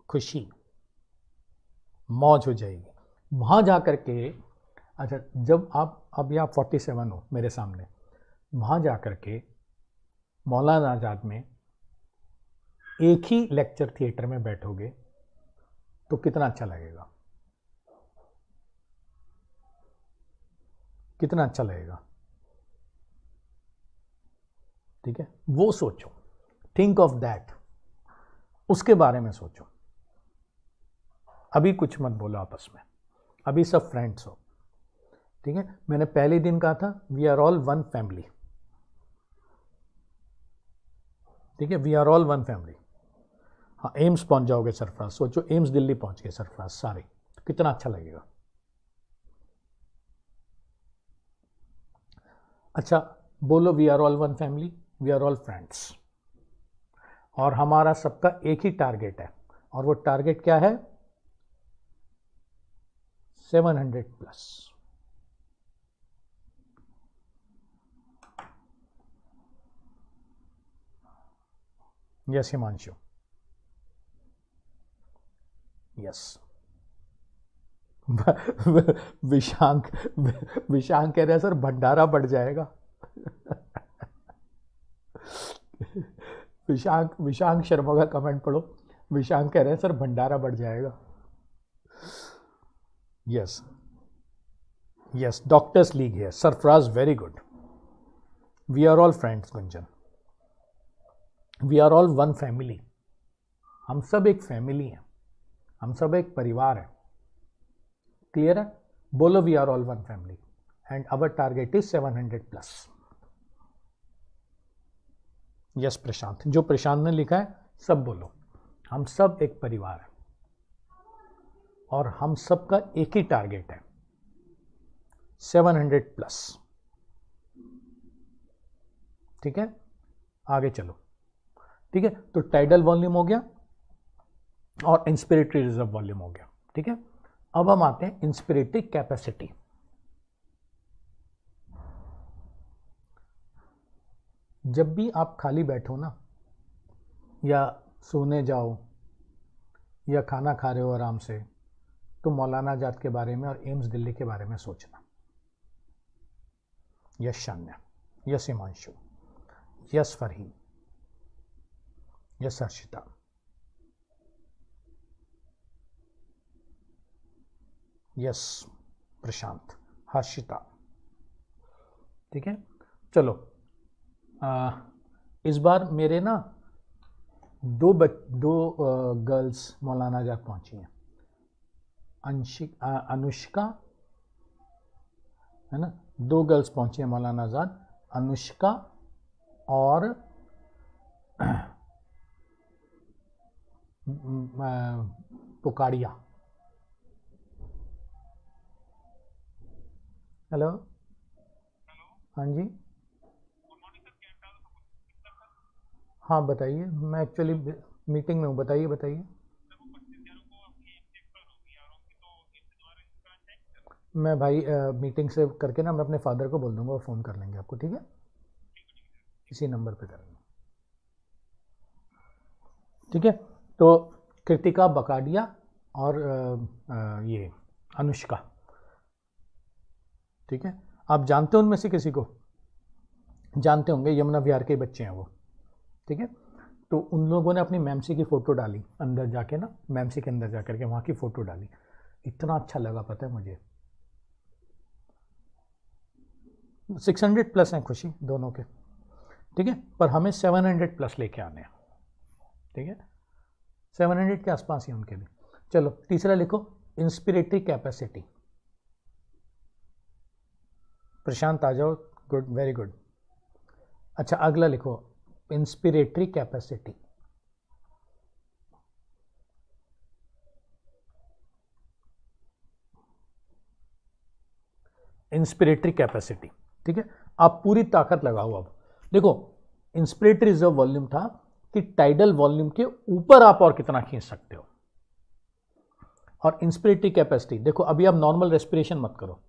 खुशी, मौज हो जाएगी वहां जा कर के। अच्छा जब आप, अब आप 47 हो मेरे सामने, वहां जा कर के मौलाना आजाद में एक ही लेक्चर थिएटर में बैठोगे तो कितना अच्छा लगेगा, कितना अच्छा लगेगा, ठीक है। वो सोचो, थिंक ऑफ दैट, उसके बारे में सोचो। अभी कुछ मत बोलो आपस में, अभी सब फ्रेंड्स हो, ठीक है। मैंने पहले दिन कहा था we are all one family, ठीक है, we are all one family. हाँ एम्स पहुंच जाओगे सरफराज, सोचो एम्स दिल्ली पहुंच गए सरफराज सारे, तो कितना अच्छा लगेगा। अच्छा बोलो we are all one family, we are all friends, और हमारा सबका एक ही टारगेट है, और वो टारगेट क्या है? 700 plus. Yes Himanshu, yes. Vishank, Vishank कह रहे हैं सर भंडारा बढ़ जाएगा। विशांक शर्मा का कमेंट पढ़ो, विशांक कह रहे हैं सर भंडारा बढ़ जाएगा। यस यस, डॉक्टर्स लीग है Sarfaraz, very good. We are all friends Gunjan, we are all one family, हम सब एक फैमिली हैं, हम सब एक परिवार है, क्लियर है? बोलो we are all one family and our target is 700 plus. Yes Prashant, जो प्रशांत ने लिखा है सब बोलो, हम सब एक परिवार है और हम सब का एक ही टारगेट है 700 प्लस, ठीक है। आगे चलो, ठीक है। तो टाइडल वॉल्यूम हो गया और इंस्पिरेटरी रिजर्व वॉल्यूम हो गया, ठीक है। अब हम आते हैं इंस्पिरेटरी कैपेसिटी। जब भी आप खाली बैठो ना, या सोने जाओ या खाना खा रहे हो आराम से, तो मौलाना आजाद के बारे में और एम्स दिल्ली के बारे में सोचना। Yes Shanya, yes Himanshu, yes Farheen, yes Harshita, yes Prashant, Harshita, ठीक है। चलो इस बार मेरे ना दो गर्ल्स मौलाना आजाद पहुंची हैं, अनुष्का है ना, 2 गर्ल्स पहुंची हैं मौलाना आजाद, अनुष्का और पुकाड़िया। हेलो, हाँ जी, हाँ बताइए, मैं एक्चुअली मीटिंग में हूँ, बताइए बताइए। मैं भाई मीटिंग से करके ना मैं अपने फादर को बोल दूंगा, वो फ़ोन कर लेंगे आपको, ठीक है? इसी नंबर पे करेंगे, ठीक है? तो कृतिका बकाडिया और ये अनुष्का, ठीक है? आप जानते हो उनमें से किसी को? जानते होंगे, यमुना विहार के बच्चे हैं वो, ठीक है? तो उन लोगों ने अपनी मैमसी की फ़ोटो डाली अंदर जाके ना, मैमसी के अंदर जा करके वहाँ की फ़ोटो डाली, इतना अच्छा लगा पता है मुझे। 600 प्लस हैं खुशी दोनों के, ठीक है? पर हमें 700 प्लस लेके आने हैं, ठीक है? 700 के आसपास ही उनके भी। चलो तीसरा लिखो, इंस्पिरेटरी कैपेसिटी। प्रशांत आ जाओ, गुड, वेरी गुड। अच्छा अगला लिखो, इंस्पिरेटरी कैपेसिटी। इंस्पिरेटरी कैपेसिटी, ठीक है? आप पूरी ताकत लगाओ। अब देखो, इंस्पिरेटरी रिजर्व वॉल्यूम था कि टाइडल वॉल्यूम के ऊपर आप और कितना खींच सकते हो, और इंस्पिरेटरी कैपेसिटी देखो, अभी आप नॉर्मल रेस्पिरेशन मत करो,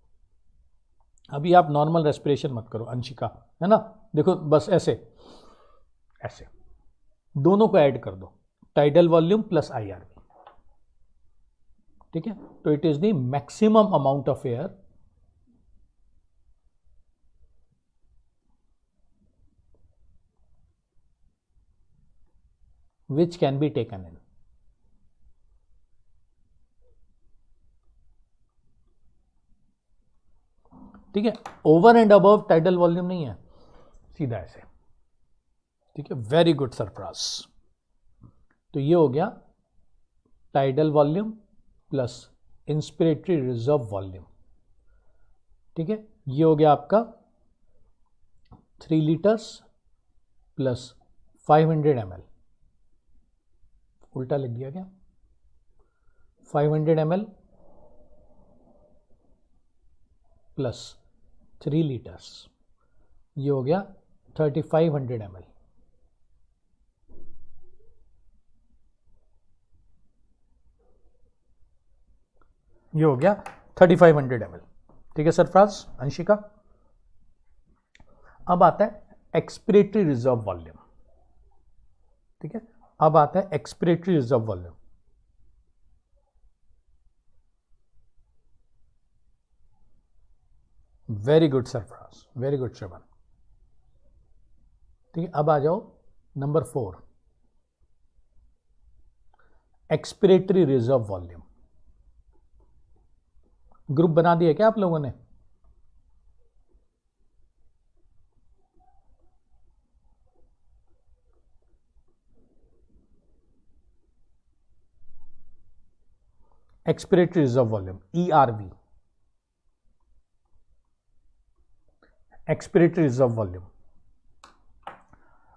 अभी आप नॉर्मल रेस्पिरेशन मत करो अंशिका, है ना? देखो बस ऐसे ऐसे दोनों को ऐड कर दो, टाइडल वॉल्यूम प्लस आईआरवी, ठीक है? तो it is the maximum amount of air which can be taken in, ठीक है? Over and above tidal volume नहीं है, सीधा ऐसे, ठीक है? Very good Sarfaraz. तो ये हो गया tidal volume plus inspiratory reserve volume, ठीक है? ये हो गया आपका 3 लीटर्स प्लस 500 ml, उल्टा लिख दिया क्या? 500 ml प्लस 3 लीटर्स, ये हो गया 3500 ml, ये हो गया 3500 ml, ठीक है सरफराज, अंशिका? अब आता है एक्सपिरेटरी रिजर्व वॉल्यूम, ठीक है? अब आता है expiratory reserve volume. Very good Sarfaraz, very good Shravan, ठीक है? अब आ जाओ number 4, expiratory reserve volume. Group बना दिया क्या आप लोगों ने? Expiratory reserve volume, ERV, expiratory reserve volume.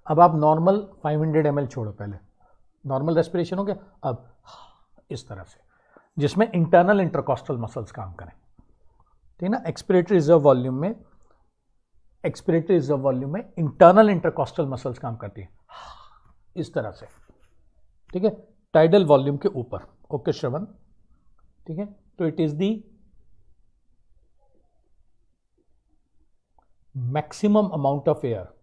अब आप नॉर्मल 500 ml छोड़ो, पहले नॉर्मल रेस्पिरेशन हो गया, अब इस तरह से, जिसमें इंटरनल इंटरकॉस्टल मसल्स काम करें, ठीक है ना? एक्सपिरेटरी रिजर्व वॉल्यूम में, एक्सपिरेटरी रिजर्व वॉल्यूम में इंटरनल इंटरकॉस्टल मसल्स काम करती है, इस तरह से, ठीक है? टाइडल वॉल्यूम के ऊपर, ओके श्रवण, ठीक है? तो it is the maximum amount of air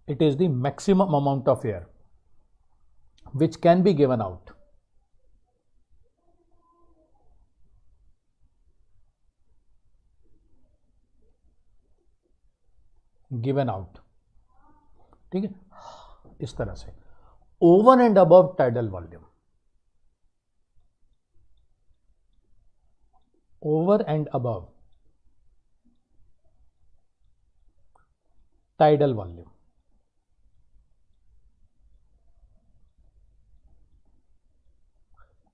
it is the maximum amount of air which can be given out, ठीक है? इस तरह से, over and above tidal volume, over and above tidal volume,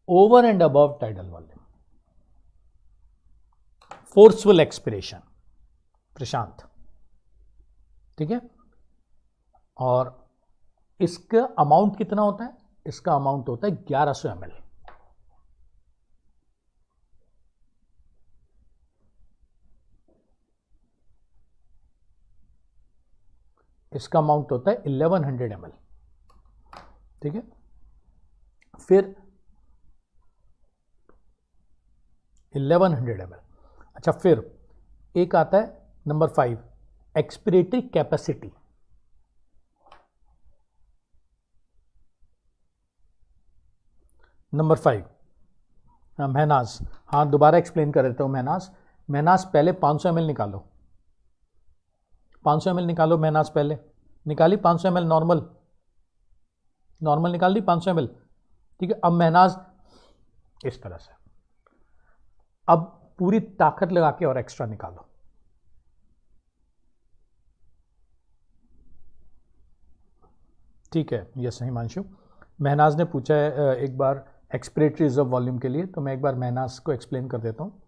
over and above tidal volume, forceful expiration, Prashant, ठीक है? और इसका amount कितना होता है? इसका अमाउंट होता है 1100 ml, इसका अमाउंट होता है 1100 ml, ठीक है। फिर 1100 ml। अच्छा, फिर एक आता है number 5, expiratory capacity. Number 5 Mahnaz, हाँ दोबारा एक्सप्लेन कर देता हूँ। महनाज पहले 500 ml निकालो, 500 ml निकालो महनाज, पहले निकाली 500 ml नॉर्मल निकाल दी 500 ml, ठीक है। अब महनाज इस तरह से, अब पूरी ताकत लगा के और एक्स्ट्रा निकालो, ठीक है। यस हिमांशु, महनाज ने पूछा है एक बार एक्सपिरेटरी रिजर्व वॉल्यूम के लिए, तो मैं एक बार महनाज को एक्सप्लेन कर देता हूँ।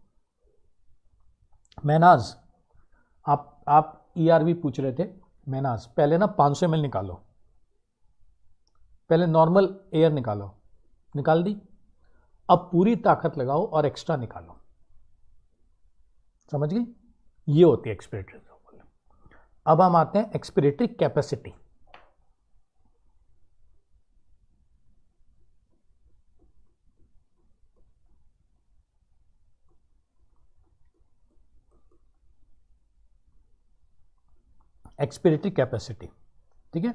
महनाज आप ERV पूछ रहे थे। महनाज पहले ना 500 ml निकालो, पहले नॉर्मल एयर निकालो, निकाल दी। अब पूरी ताकत लगाओ और एक्स्ट्रा निकालो, समझ गई? ये होती है एक्सपिरेटरी रिजर्व वॉल्यूम। अब हम आते हैं एक्सपिरेटरी कैपेसिटी। एक्सपिरेटरी कैपेसिटी, ठीक है।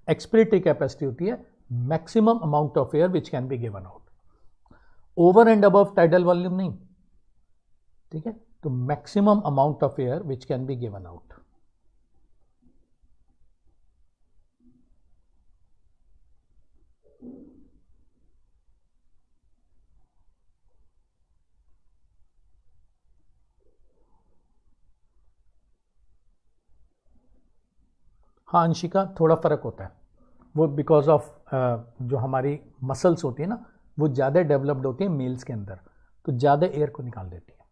एक्सपिरेटरी कैपेसिटी होती है maximum amount of air which can be given out, over and above tidal volume नहीं, ठीक है। तो maximum amount of air which can be given out. हाँ अंशिका, थोड़ा फ़र्क होता है वो, बिकॉज ऑफ जो हमारी मसल्स होती है ना, वो ज़्यादा डेवलप्ड होती है मेल्स के अंदर, तो ज़्यादा एयर को निकाल देती है।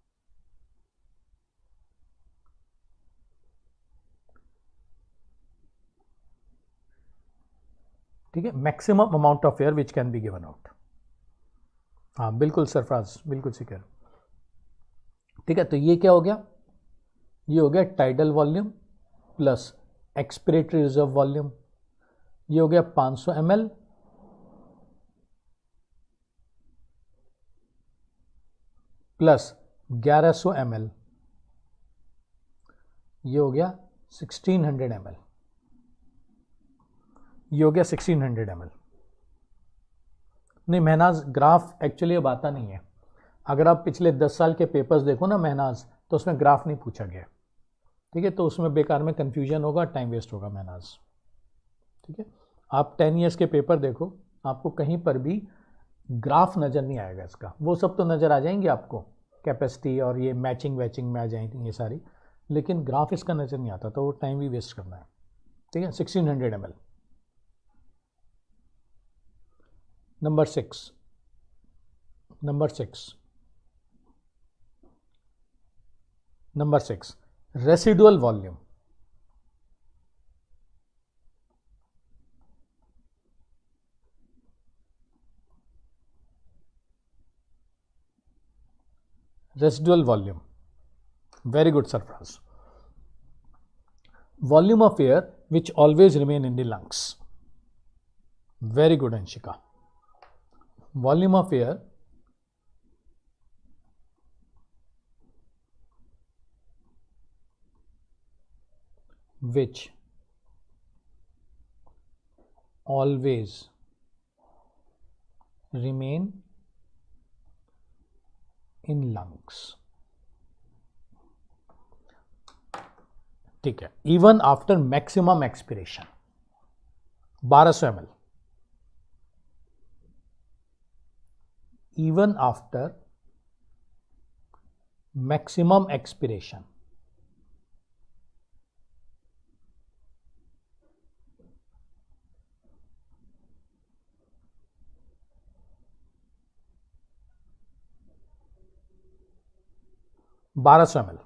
ठीक है, maximum amount of air which can be given out. हाँ बिल्कुल सरफराज, बिल्कुल सिक्योर। ठीक है, तो ये क्या हो गया? ये हो गया tidal volume plus expiratory reserve volume. ये हो गया 500 ml प्लस 1100 ml। ये हो गया 1600 ml। ये हो गया 1600 ml। नहीं महनाज, ग्राफ एक्चुअली अब आता नहीं है। अगर आप पिछले 10 साल के पेपर्स देखो ना महनाज, तो उसमें ग्राफ नहीं पूछा गया, ठीक है। तो उसमें बेकार में कंफ्यूजन होगा, टाइम वेस्ट होगा महनाज, ठीक है। आप 10 ईयर्स के पेपर देखो, आपको कहीं पर भी ग्राफ नज़र नहीं आएगा इसका। वो सब तो नज़र आ जाएंगे आपको, कैपेसिटी और ये मैचिंग वैचिंग में आ जाएंगी ये सारी, लेकिन ग्राफ इसका नज़र नहीं आता, तो वो टाइम भी वेस्ट करना है, ठीक है। 1600 ml। Number 6 residual volume. Residual volume, very good Sarfaraz. Volume of air which always remain in the lungs, very good Anshika. Volume of air which always remain in lungs, ठीक है। even after maximum expiration 1200 ml, even after maximum expiration, बारह सौ ml,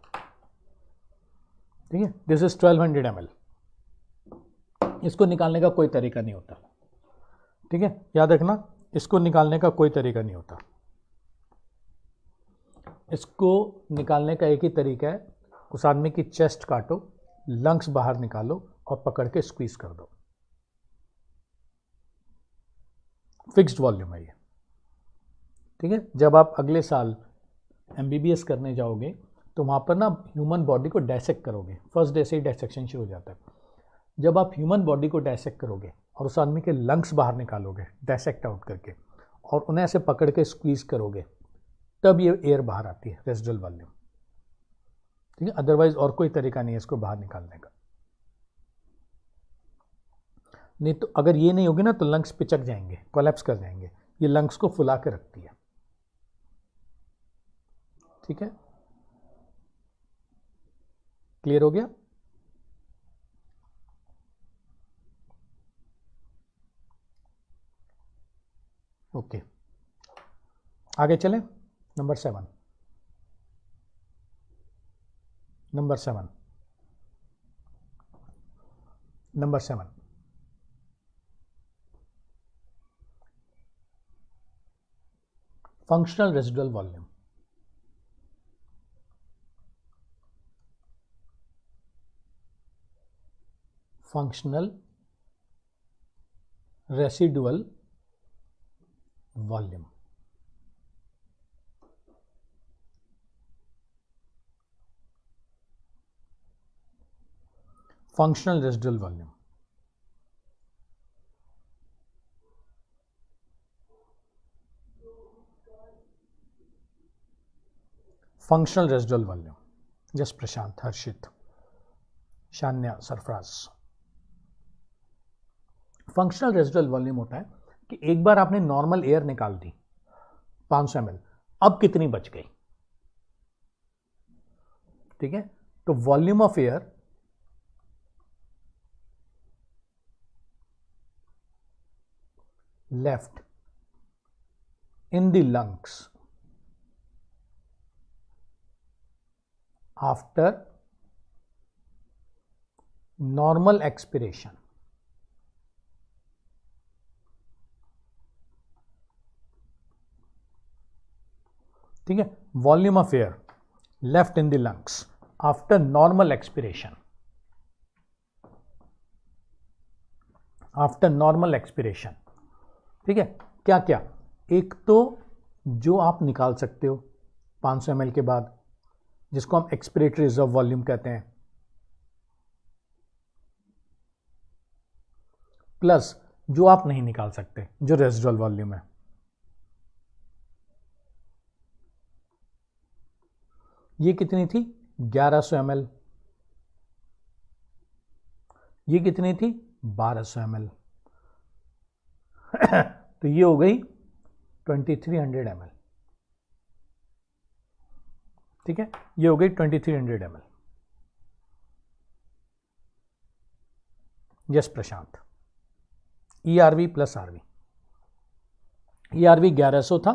ठीक है। This is 1200 ml। इसको निकालने का कोई तरीका नहीं होता, ठीक है, याद रखना, इसको निकालने का कोई तरीका नहीं होता। इसको निकालने का एक ही तरीका है, उस आदमी की चेस्ट काटो, लंग्स बाहर निकालो और पकड़ के स्क्वीज कर दो। फिक्स्ड वॉल्यूम है ये, ठीक है। जब आप अगले साल MBBS करने जाओगे तो वहाँ पर ना ह्यूमन बॉडी को डायसेक्ट करोगे, फर्स्ट डे से ही डायसेक्शन शुरू हो जाता है। जब आप ह्यूमन बॉडी को डायसेक्ट करोगे और उस आदमी के लंग्स बाहर निकालोगे डायसेक्ट आउट करके, और उन्हें ऐसे पकड़ के स्क्वीज करोगे, तब ये एयर बाहर आती है, रेसिडुअल वॉल्यूम, ठीक है। अदरवाइज और कोई तरीका नहीं है इसको बाहर निकालने का। नहीं तो अगर ये नहीं होगी ना तो लंग्स पिचक जाएंगे, कोलैप्स कर जाएंगे। ये लंग्स को फुला के रखती है, ठीक है। क्लियर हो गया? ओके, आगे चलें। Number 7, number 7, number 7, functional residual volume. Functional residual volume, functional residual volume. Functional residual volume, जस प्रशांत, हर्षित, शान्या, सरफराज। फंक्शनल रेसिडुअल वॉल्यूम होता है कि एक बार आपने नॉर्मल एयर निकाल दी 500 ml, अब कितनी बच गई, ठीक है। तो volume of air left in the lungs after normal expiration, ठीक है। Volume of air left in the lungs after normal expiration, after normal expiration, ठीक है। क्या क्या? एक तो जो आप निकाल सकते हो 500 ml के बाद, जिसको हम एक्सपिरेटरी रिजर्व वॉल्यूम कहते हैं, प्लस जो आप नहीं निकाल सकते, जो रेसिडुअल वॉल्यूम है। ये कितनी थी? 1100 ml। ये कितनी थी? 1200 ml। तो ये हो गई 2300 ml, ठीक है। ये हो गई 2300 ml। यस प्रशांत, ERV प्लस RV। ERV 1100 था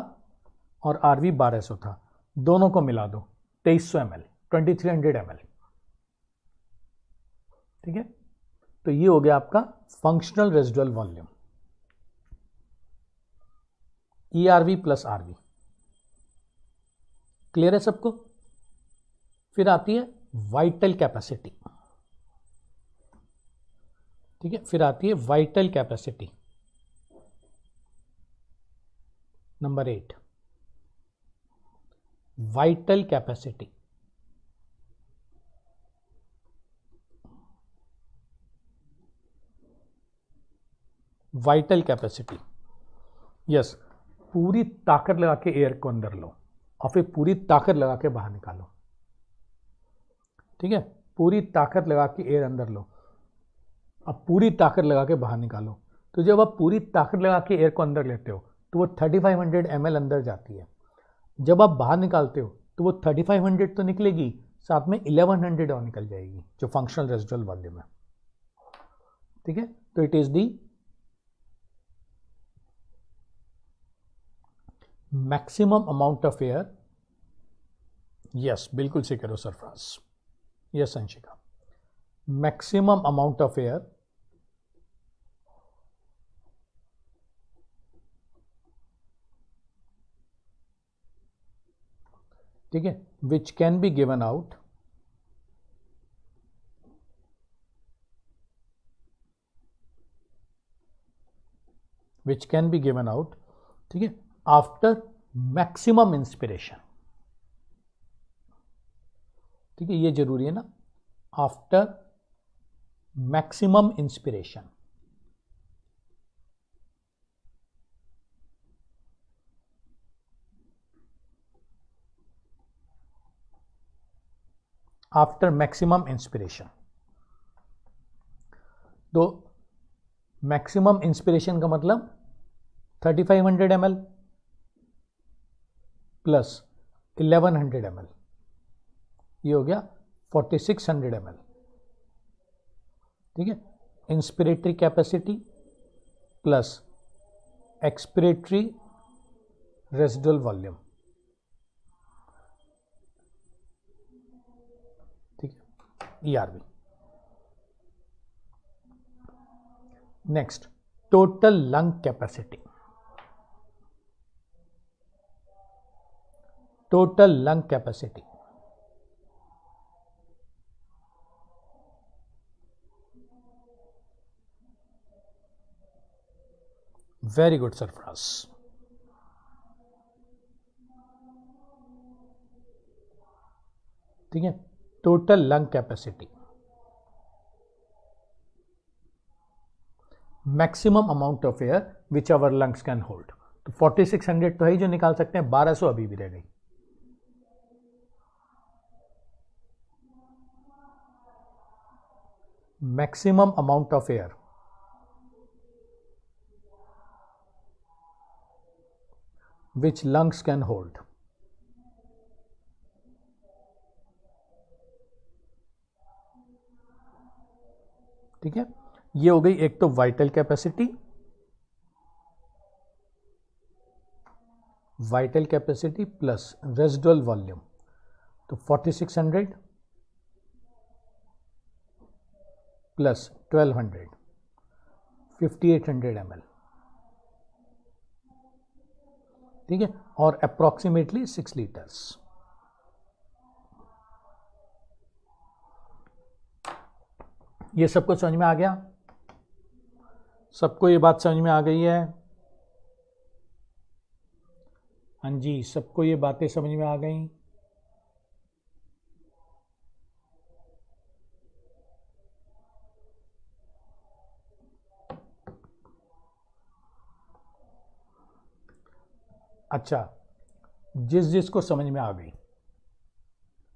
और RV 1200 था, दोनों को मिला दो 2300 ml, 2300 ml, ठीक है। तो ये हो गया आपका functional residual volume, ERV plus RV। Clear है सबको? फिर आती है वाइटल कैपेसिटी, ठीक है। फिर आती है vital capacity, number 8, vital capacity. Vital capacity, yes, पूरी ताकत लगा के एयर को अंदर लो और फिर पूरी ताकत लगा के बाहर निकालो, ठीक है। पूरी ताकत लगा के एयर अंदर लो, अब पूरी ताकत लगा के बाहर निकालो। तो जब आप पूरी ताकत लगा के एयर को अंदर लेते हो तो वो 3500 ml अंदर जाती है। जब आप बाहर निकालते हो तो वो 3500 तो निकलेगी, साथ में 1100 और निकल जाएगी, जो फंक्शनल रेसिडुअल वॉल्यूम है, ठीक है। तो it is the maximum amount of air. Yes, बिल्कुल सही करो Sarfaraz. Yes Anshika, maximum amount of air ठीक है, which can be given out which can be given out, ठीक है, आफ्टर मैक्सिमम इंस्पिरेशन, ठीक है, ये जरूरी है ना, after maximum inspiration, after maximum inspiration. तो मैक्सिमम इंस्पिरेशन का मतलब 3500 ml प्लस 1100 ml, ये हो गया 4600 ml, ठीक है। Inspiratory capacity plus expiratory residual volume, ठीक है, ERV। Next, total lung capacity, total lung capacity, very good Sarfaraz, ठीक है, total lung capacity, maximum amount of air which our lungs can hold. तो 4600 तो है ही जो निकाल सकते हैं, 1200 अभी भी रह गई। Maximum amount of air which lungs can hold, ठीक है, ये हो गई एक तो vital capacity, vital capacity plus residual volume, तो 4600 प्लस 1200 5800 ml, ठीक है, और अप्रोक्सीमेटली 6 लीटर्स। ये सबको समझ में आ गया? सबको ये बात समझ में आ गई है? हाँ जी, सबको ये बातें समझ में आ गई? अच्छा, जिस जिसको समझ में आ गई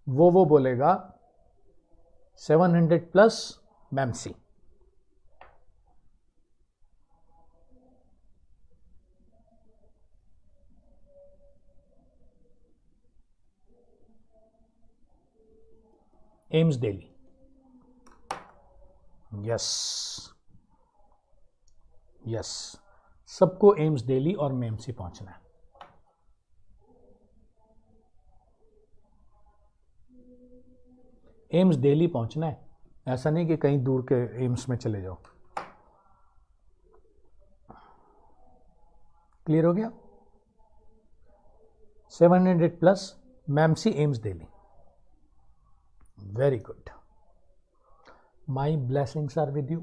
वो बोलेगा 700 plus MAMC. AIIMS Delhi, yes yes, सबको एम्स दिल्ली और मेमसी पहुंचना है। एम्स दिल्ली पहुंचना है, ऐसा नहीं कि कहीं दूर के एम्स में चले जाओ। क्लियर हो गया? 700 plus MAMC AIIMS Delhi, very good, my blessings are with you.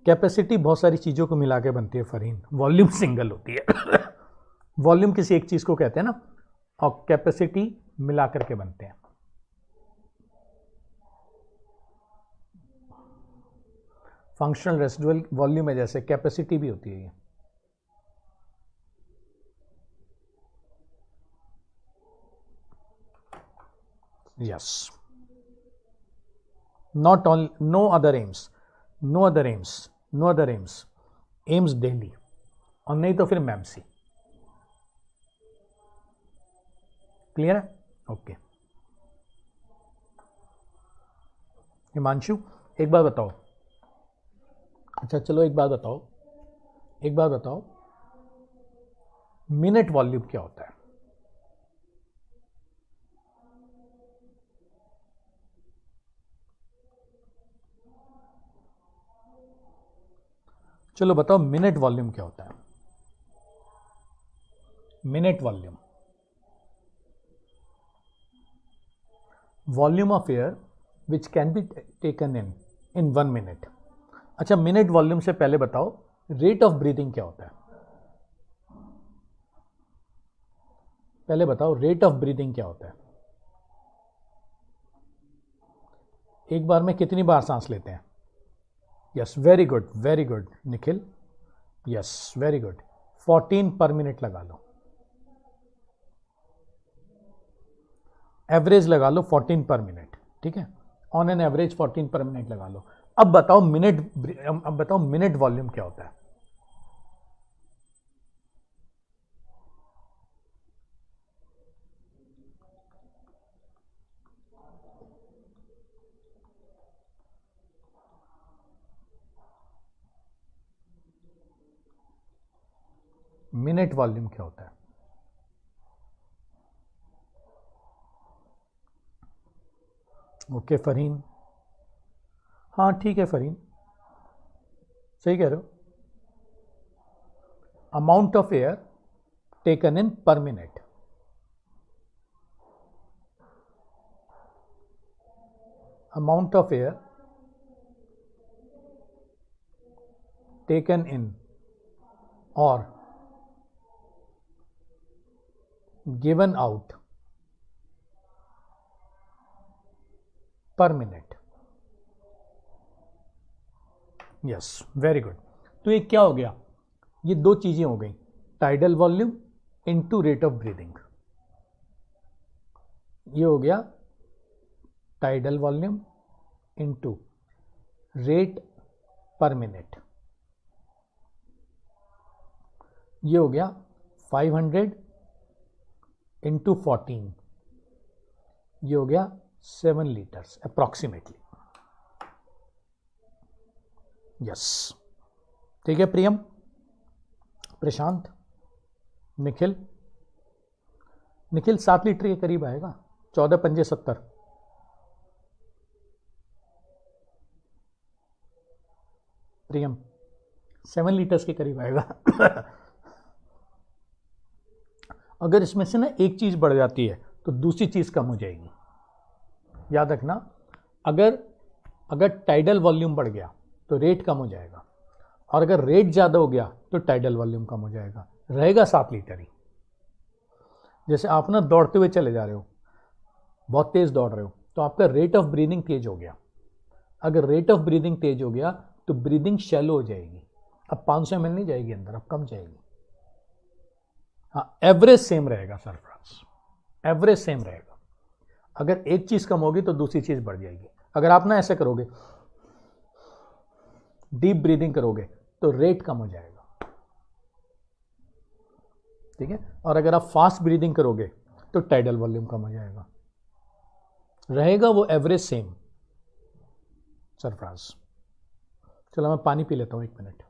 Capacity बहुत सारी चीजों को मिला के बनती है फरहीन, वॉल्यूम सिंगल होती है। वॉल्यूम किसी एक चीज को कहते हैं ना, और कैपेसिटी मिला करके बनते हैं। फंक्शनल रेसिडुअल वॉल्यूम है, जैसे कैपेसिटी भी होती है ये। Yes, not on, no other AIIMS, no other AIIMS, no other AIIMS, AIIMS Delhi, और नहीं तो फिर मैमसी। क्लियर है? ओके। हिमांशु, एक बात बताओ, अच्छा चलो एक बात बताओ, एक बात बताओ, मिनट वॉल्यूम क्या होता है? चलो बताओ, मिनट वॉल्यूम क्या होता है? Minute volume, volume of air which can be taken in 1 minute. अच्छा, मिनट वॉल्यूम से पहले बताओ रेट ऑफ ब्रीदिंग क्या होता है? पहले बताओ रेट ऑफ ब्रीदिंग क्या होता है? एक बार में कितनी बार सांस लेते हैं? Yes, very good Nikhil, yes very good. 14 पर मिनट लगा लो, एवरेज लगा लो 14 पर मिनट, ठीक है, ऑन एन एवरेज 14 पर मिनट लगा लो। अब बताओ मिनट वॉल्यूम क्या होता है? मिनट वॉल्यूम क्या होता है? ओके फरहीन, हाँ ठीक है फरहीन, सही कह रहे हो। Amount of air taken in per minute. Amount of air taken in और given out per minute. Yes, very good. तो ये क्या हो गया? ये दो चीजें हो गई, tidal volume into rate of breathing. ये हो गया टाइडल वॉल्यूम इनटू रेट पर मिनट। ये हो गया 500 इंटू 14, ये हो गया 7 लीटर्स अप्रॉक्सीमेटली। यस, ठीक है प्रियम, प्रशांत, निखिल। निखिल 7 लीटर के करीब आएगा, 14 पंजे 70। प्रियम 7 लीटर्स के करीब आएगा। अगर इसमें से ना एक चीज बढ़ जाती है तो दूसरी चीज कम हो जाएगी, याद रखना। अगर टाइडल वॉल्यूम बढ़ गया तो रेट कम हो जाएगा, और अगर रेट ज़्यादा हो गया तो टाइडल वॉल्यूम कम हो जाएगा, रहेगा 7 लीटर ही। जैसे आप ना दौड़ते हुए चले जा रहे हो, बहुत तेज़ दौड़ रहे हो, तो आपका रेट ऑफ ब्रीदिंग तेज हो गया। अगर रेट ऑफ ब्रीदिंग तेज हो गया तो ब्रीदिंग शैलो हो जाएगी, अब 500 ml नहीं जाएगी अंदर, अब कम जाएगी। हाँ, एवरेज सेम रहेगा सरफराज, एवरेज सेम रहेगा। अगर एक चीज़ कम होगी तो दूसरी चीज़ बढ़ जाएगी। अगर आप ना ऐसे करोगे, डीप ब्रीदिंग करोगे तो रेट कम हो जाएगा, ठीक है। और अगर आप फास्ट ब्रीदिंग करोगे तो टाइडल वॉल्यूम कम हो जाएगा, रहेगा वो एवरेज सेम सरफराज। चलो मैं पानी पी लेता हूँ 1 मिनट।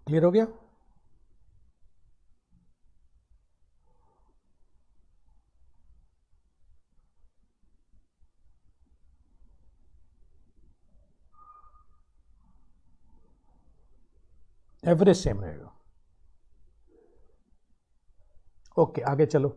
क्लियर हो गया? एवरेज सेम रहेगा। ओके, आगे चलो।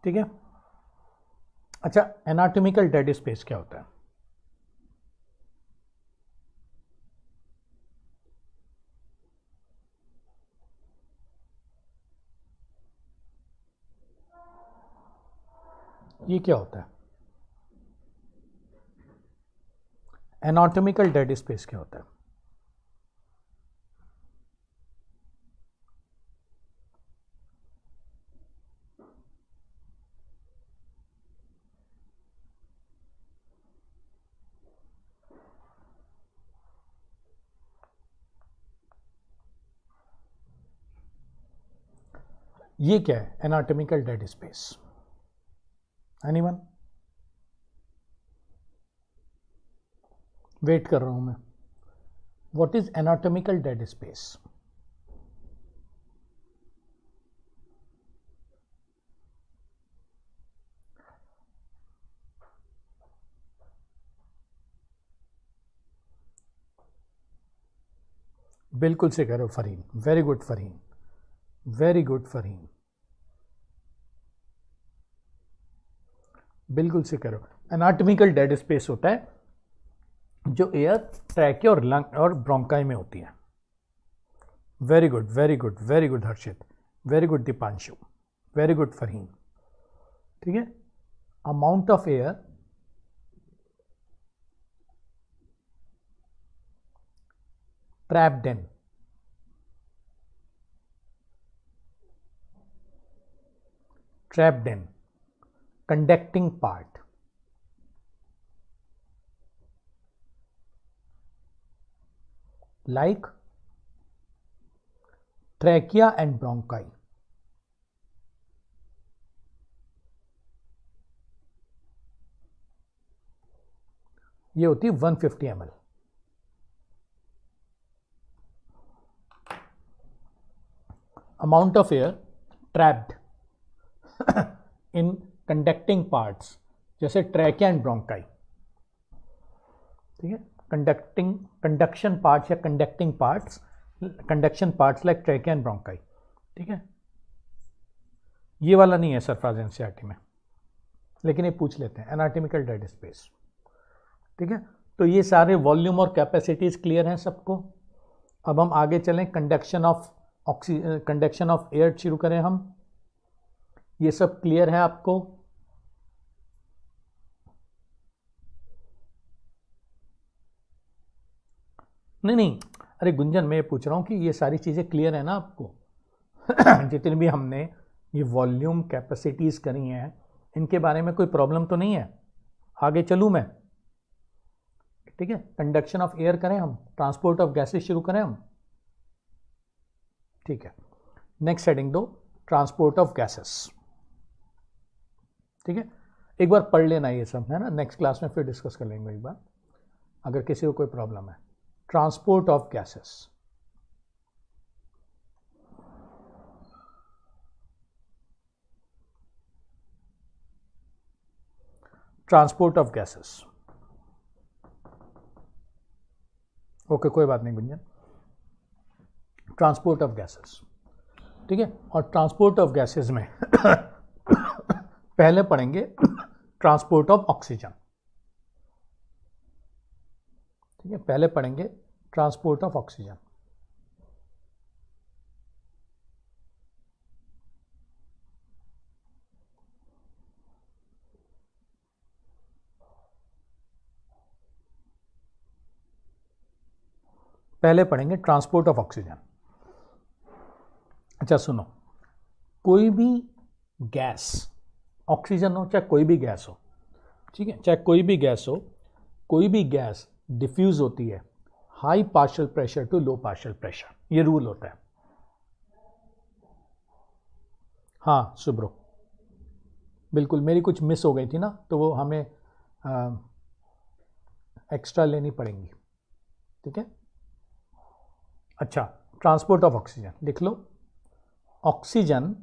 ठीक है। अच्छा, एनाटॉमिकल डेड स्पेस क्या होता है? ये क्या होता है? एनाटॉमिकल डेड स्पेस क्या होता है? ये क्या है anatomical dead space? Anyone? Wait कर रहा हूं मैं। What is anatomical dead space? बिल्कुल से करो Farheen, very good Farheen, very good Farheen, बिल्कुल से करो। एनाटॉमिकल डेड स्पेस होता है जो एयर ट्रैके और लंग और ब्रोंकाई में होती है। Very good, very good, very good Harshit, very good Deepanshu, very good Farheen. ठीक है, amount of air trapped in conducting part like trachea and bronchi। ये होती है 150 ml। Amount of air trapped in conducting parts जैसे ट्रैकिया एंड ब्रोंकाई। ठीक है, conduction parts या conducting parts, conduction parts like trachea and bronchi. ठीक है, ये वाला नहीं है सरफराज एनसीईआरटी में, लेकिन ये पूछ लेते हैं एनाटॉमिकल डेड स्पेस। ठीक है, तो ये सारे वॉल्यूम और कैपेसिटीज क्लियर हैं सबको। अब हम आगे चलें, कंडक्शन ऑफ एयर शुरू करें हम। ये सब क्लियर है आपको? नहीं, अरे गुंजन, मैं ये पूछ रहा हूं कि ये सारी चीजें क्लियर है ना आपको? जितनी भी हमने ये वॉल्यूम कैपेसिटीज करी हैं, इनके बारे में कोई प्रॉब्लम तो नहीं है? आगे चलूं मैं? ठीक है, कंडक्शन ऑफ एयर करें हम, ट्रांसपोर्ट ऑफ गैसेस शुरू करें हम। ठीक है, नेक्स्ट हेडिंग दो, ट्रांसपोर्ट ऑफ गैसेस। ठीक है, एक बार पढ़ लेना ये सब, है ना, नेक्स्ट क्लास में फिर डिस्कस कर लेंगे एक बार, अगर किसी को कोई प्रॉब्लम है। Transport of gases, transport of gases. Okay, कोई बात नहीं गुंजन, ट्रांसपोर्ट ऑफ गैसेस। ठीक है, और ट्रांसपोर्ट ऑफ गैसेस में पहले पढ़ेंगे ट्रांसपोर्ट ऑफ ऑक्सीजन। ठीक है, पहले पढ़ेंगे ट्रांसपोर्ट ऑफ ऑक्सीजन। पहले पढ़ेंगे ट्रांसपोर्ट ऑफ ऑक्सीजन। अच्छा सुनो, कोई भी गैस, ऑक्सीजन हो चाहे कोई भी गैस हो, ठीक है, चाहे कोई भी गैस हो, कोई भी गैस डिफ्यूज होती है high partial pressure to low partial pressure, ये रूल होता है। हाँ सुब्रो, बिल्कुल, मेरी कुछ मिस हो गई थी ना, तो वो हमें एक्स्ट्रा लेनी पड़ेंगी। ठीक है, अच्छा, ट्रांसपोर्ट ऑफ ऑक्सीजन लिख लो। Oxygen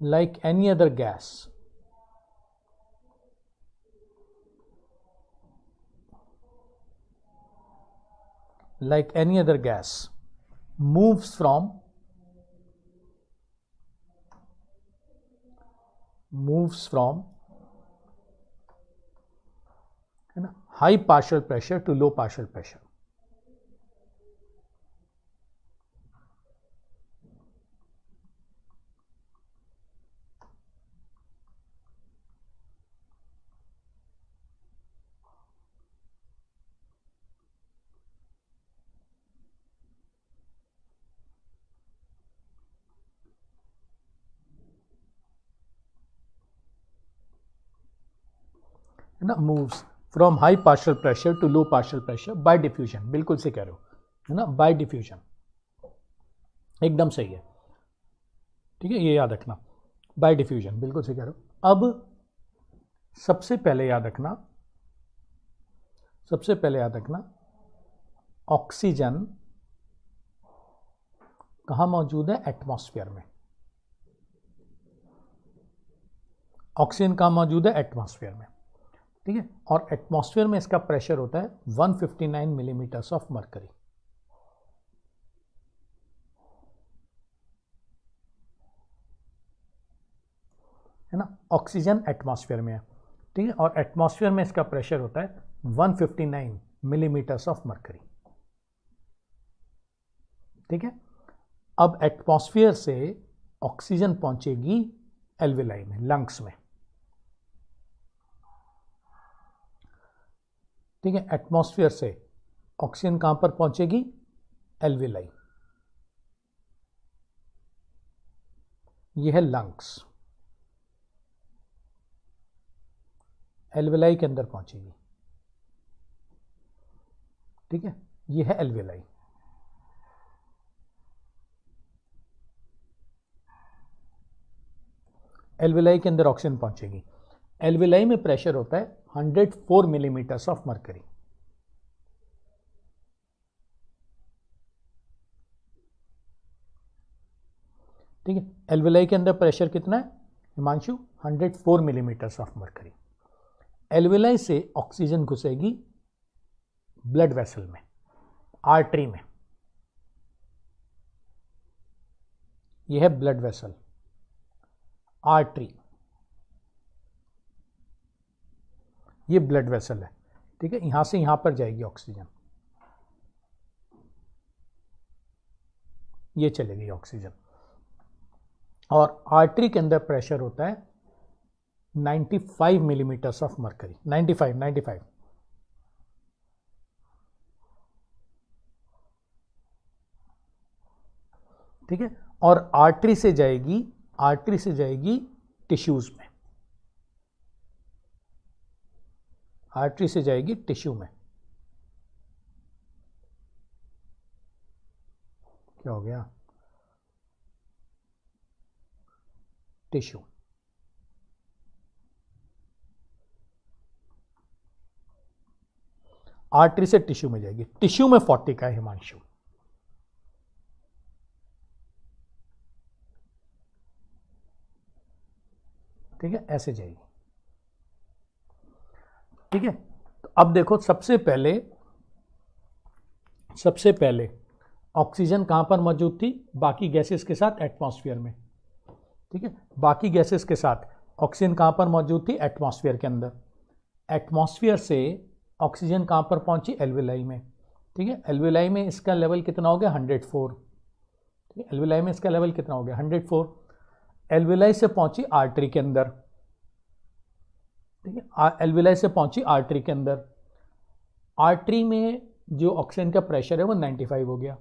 like any other gas moves from moves from, है ना, high partial pressure to low partial pressure. है ना, moves from high partial pressure to low partial pressure by diffusion, बिल्कुल से कह रहे हो, है ना, बाय डिफ्यूजन, एकदम सही है, ठीक है, ये याद रखना, बाय डिफ्यूजन, बिल्कुल से कह रहे हो। अब सबसे पहले याद रखना, सबसे पहले याद रखना, ऑक्सीजन कहां मौजूद है? एटमॉस्फेयर में। ऑक्सीजन कहां मौजूद है? एटमॉस्फेयर में, ठीक है, और एटमॉस्फेयर में इसका प्रेशर होता है 159 मिलीमीटर्स ऑफ मरकरी, है ना, ऑक्सीजन एटमॉस्फेयर में है, ठीक है, और एटमॉस्फेयर में इसका प्रेशर होता है 159 मिलीमीटर्स ऑफ मरकरी, ठीक है। अब एटमॉस्फेयर से ऑक्सीजन पहुंचेगी एल्वेलाई में, लंग्स में, ठीक है, एटमॉस्फेयर से ऑक्सीजन कहां पर पहुंचेगी? एल्वेलाई, यह है लंग्स, एल्वेलाई के अंदर पहुंचेगी, ठीक है, यह है एल्वेलाई। एल्वेलाई के अंदर ऑक्सीजन पहुंचेगी, एल्वेलाई में प्रेशर होता है 104 मिलीमीटर्स ऑफ मरकरी, ठीक है, एल्वेलाई के अंदर प्रेशर कितना है Himanshu? 104 millimetres of mercury. Alveoli से ऑक्सीजन घुसेगी ब्लड वेसल में, आर्टरी में, यह है ब्लड वेसल, आर्टरी, ये ब्लड वेसल है, ठीक है, यहां से यहां पर जाएगी ऑक्सीजन, ये चलेगी ऑक्सीजन, और आर्टरी के अंदर प्रेशर होता है 95 मिलीमीटर्स ऑफ मरकरी, 95, ठीक है, और आर्टरी से जाएगी टिश्यूज में, आर्टरी से जाएगी टिश्यू में, क्या हो गया? टिश्यू, आर्टरी से टिश्यू में जाएगी, टिश्यू में 40 का है हिमांशु, ठीक है, ऐसे जाएगी, ठीक है। तो अब देखो, सबसे पहले ऑक्सीजन कहां पर मौजूद थी? बाकी गैसेस के साथ एटमॉस्फेयर में, ठीक है, बाकी गैसेस के साथ ऑक्सीजन कहां पर मौजूद थी? एटमॉस्फेयर के अंदर। एटमॉस्फेयर से ऑक्सीजन कहां पर पहुंची? एल्वेलाई में, ठीक है, एल्वेलाई में इसका लेवल कितना हो गया? 104, ठीक है, एल्वेलाई में इसका लेवल कितना हो गया? 104। एल्वेलाई से पहुंची आर्टरी के अंदर, ठीक है, एल्वेलाई से पहुंची आर्टरी के अंदर, आर्टरी में जो ऑक्सीजन का प्रेशर है वो 95 हो गया,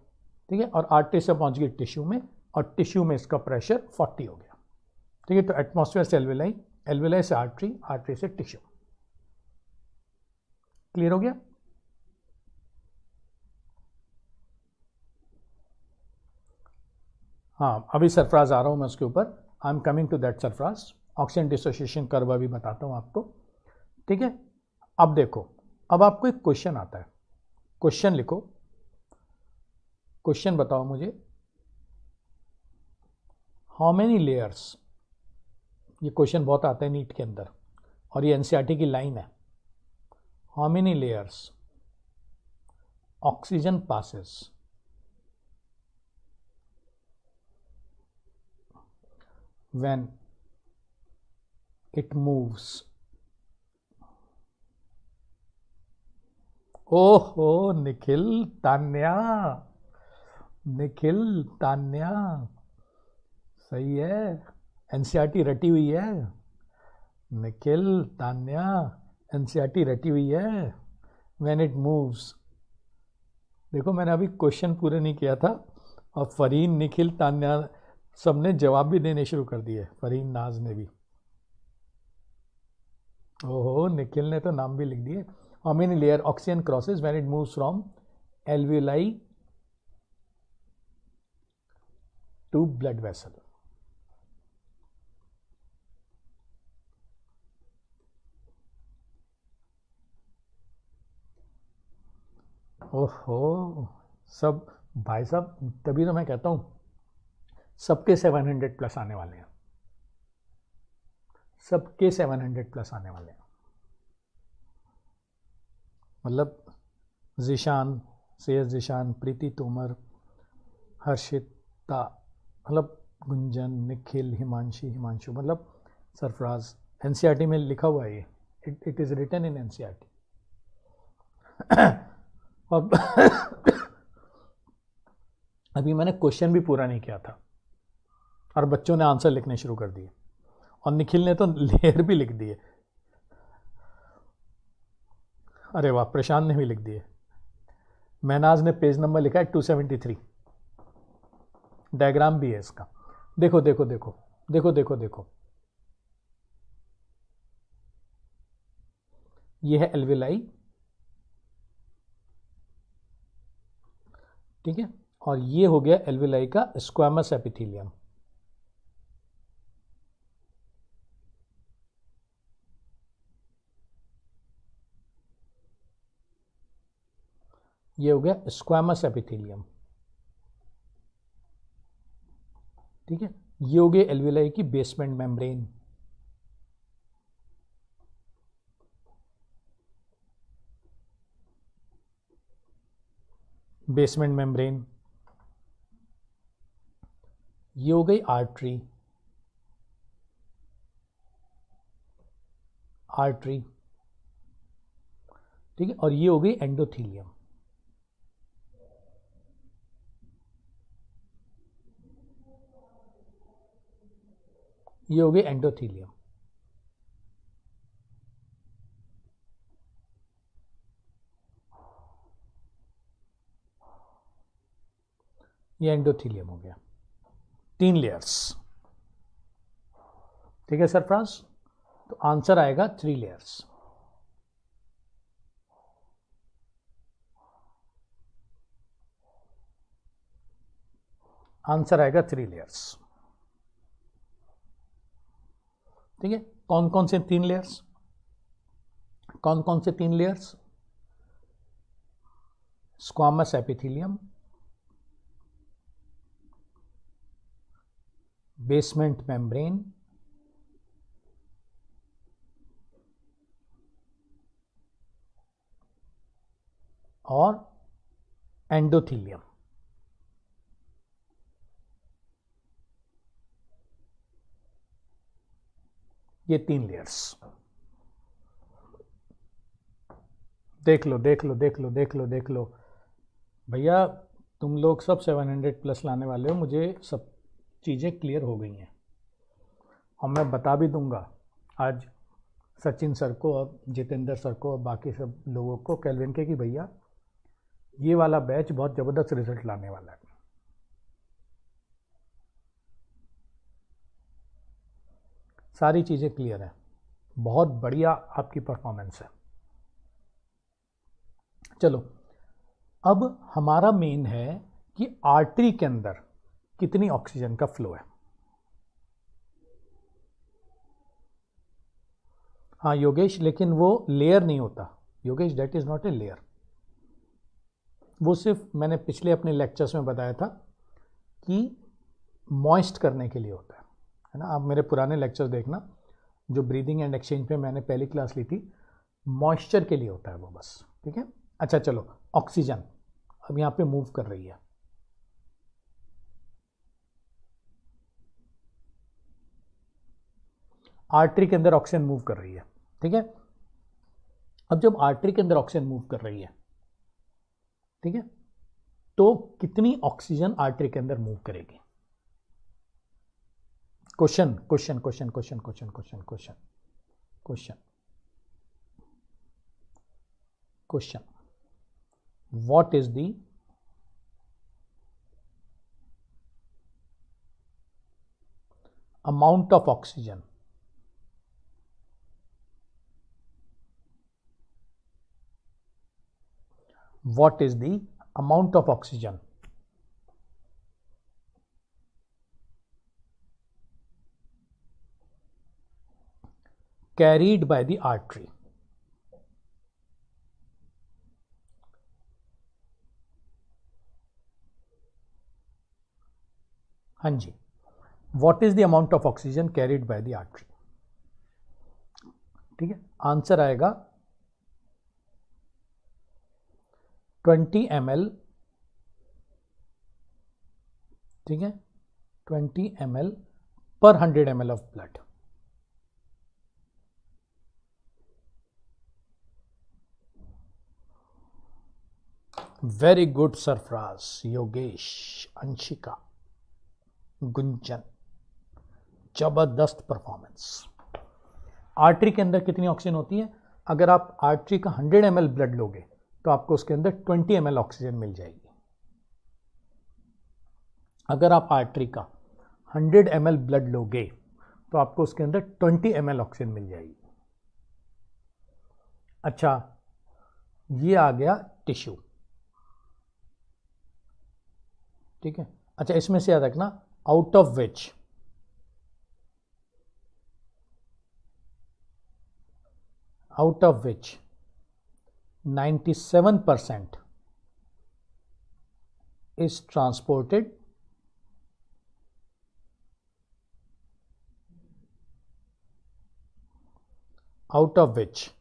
ठीक है, और आर्टरी से पहुंच गई टिश्यू में, और टिश्यू में इसका प्रेशर 40 हो गया, ठीक है। तो एटमॉस्फेयर से एल्वेलाई, एल्वेलाई से आर्टरी, आर्टरी से टिश्यू, क्लियर हो गया? हाँ, अभी सरफराज आ रहा हूं मैं उसके ऊपर, I am coming to that Sarfaraz, oxygen dissociation curve अभी बताता हूं आपको, ठीक है। अब देखो, अब आपको एक क्वेश्चन आता है, क्वेश्चन लिखो, क्वेश्चन बताओ मुझे, हाउ मेनी लेयर्स, ये क्वेश्चन बहुत आता है नीट के अंदर, और ये एनसीईआरटी की लाइन है, how many layers oxygen passes when it moves. ओहो निखिल तान्या, निखिल तान्या सही है, एनसीईआरटी रटी हुई है। निखिल तान्या एनसीईआरटी रटी हुई है। व्हेन इट मूव्स, देखो मैंने अभी क्वेश्चन पूरे नहीं किया था और फरीन निखिल तान्या सबने जवाब भी देने शुरू कर दिए, फरीन नाज ने भी। ओहो निखिल ने तो नाम भी लिख दिए। How many layer oxygen crosses when it moves from alveoli to blood vessel? ओहो सब भाई साहब, तभी तो मैं कहता हूँ सबके 700 प्लस आने वाले हैं, सबके 700 प्लस आने वाले हैं। मतलब जिशान, सैयद जिशान, प्रीति तोमर, हर्षिता, मतलब गुंजन, निखिल, हिमांशु, मतलब सरफराज। एनसीईआरटी में लिखा हुआ है ये, it is written in NCERT. और अभी मैंने क्वेश्चन भी पूरा नहीं किया था और बच्चों ने आंसर लिखने शुरू कर दिए, और निखिल ने तो लेयर भी लिख दिए। अरे वाह, प्रशांत ने भी लिख दिए। महनाज ने पेज नंबर लिखा है 273, डायग्राम भी है इसका। देखो देखो देखो देखो देखो देखो, ये है एल्वियोलाई, ठीक है, और ये हो गया एल्वियोलाई का स्क्वामस एपिथेलियम। ये हो गया स्क्वामस एपिथेलियम, ठीक है। ये हो गया एल्वियोलाई की बेसमेंट मेम्ब्रेन। बेसमेंट मेम्ब्रेन, ये हो गई आर्टरी, आर्टरी, ठीक है, और ये हो गई एंडोथीलियम। ये हो गई एंडोथीलियम। ये एंडोथीलियम हो गया, 3 लेयर्स, ठीक है सरफराज। तो आंसर आएगा 3 लेयर्स। आंसर आएगा 3 लेयर्स, ठीक है। कौन कौन से 3 लेयर्स? कौन कौन से 3 layers? Squamous epithelium, basement membrane, और एंडोथीलियम। ये 3 लेयर्स। देख लो देख लो देख लो देख लो देख लो भैया, तुम लोग सब 700 प्लस लाने वाले हो, मुझे सब चीज़ें क्लियर हो गई हैं। और मैं बता भी दूंगा आज सचिन सर को और जितेंद्र सर को और बाकी सब लोगों को केल्विन के, कि भैया ये वाला बैच बहुत ज़बरदस्त रिजल्ट लाने वाला है। सारी चीज़ें क्लियर है, बहुत बढ़िया आपकी परफॉर्मेंस है। चलो अब हमारा मेन है कि आर्टरी के अंदर कितनी ऑक्सीजन का फ्लो है। हाँ योगेश, लेकिन वो लेयर नहीं होता Yogesh, that is not a layer. वो सिर्फ मैंने पिछले अपने लेक्चर्स में बताया था कि मॉइस्ट करने के लिए होता है ना। आप मेरे पुराने लेक्चर्स देखना, जो ब्रीदिंग एंड एक्सचेंज पे मैंने पहली क्लास ली थी, मॉइस्चर के लिए होता है वो बस, ठीक है। अच्छा चलो, ऑक्सीजन अब यहाँ पे मूव कर रही है। आर्टरी के अंदर ऑक्सीजन मूव कर रही है, ठीक है। अब जब आर्टरी के अंदर ऑक्सीजन मूव कर रही है, ठीक है, तो कितनी ऑक्सीजन आर्टरी के अंदर मूव करेगी? Question question question question question question question question question what is the amount of oxygen what is the amount of oxygen carried by the artery? हाँ जी, what is the amount of oxygen carried by the artery? ठीक है, answer आएगा 20 ml, ठीक है, 20 ml per 100 ml of blood. Very good Sarfaraz, Yogesh, Anshika, Gunjan, जबरदस्त performance. Artery के अंदर कितनी ऑक्सीजन होती है? अगर आप आर्टरी का 100 ml ब्लड लोगे तो आपको उसके अंदर 20 ml ऑक्सीजन मिल जाएगी। अगर आप आर्टरी का 100 ml ब्लड लोगे तो आपको उसके अंदर 20 ml ऑक्सीजन मिल जाएगी। अच्छा, ये आ गया टिश्यू, ठीक है। अच्छा, इसमें से याद रखना, out of which out of which 97% is transported out of which,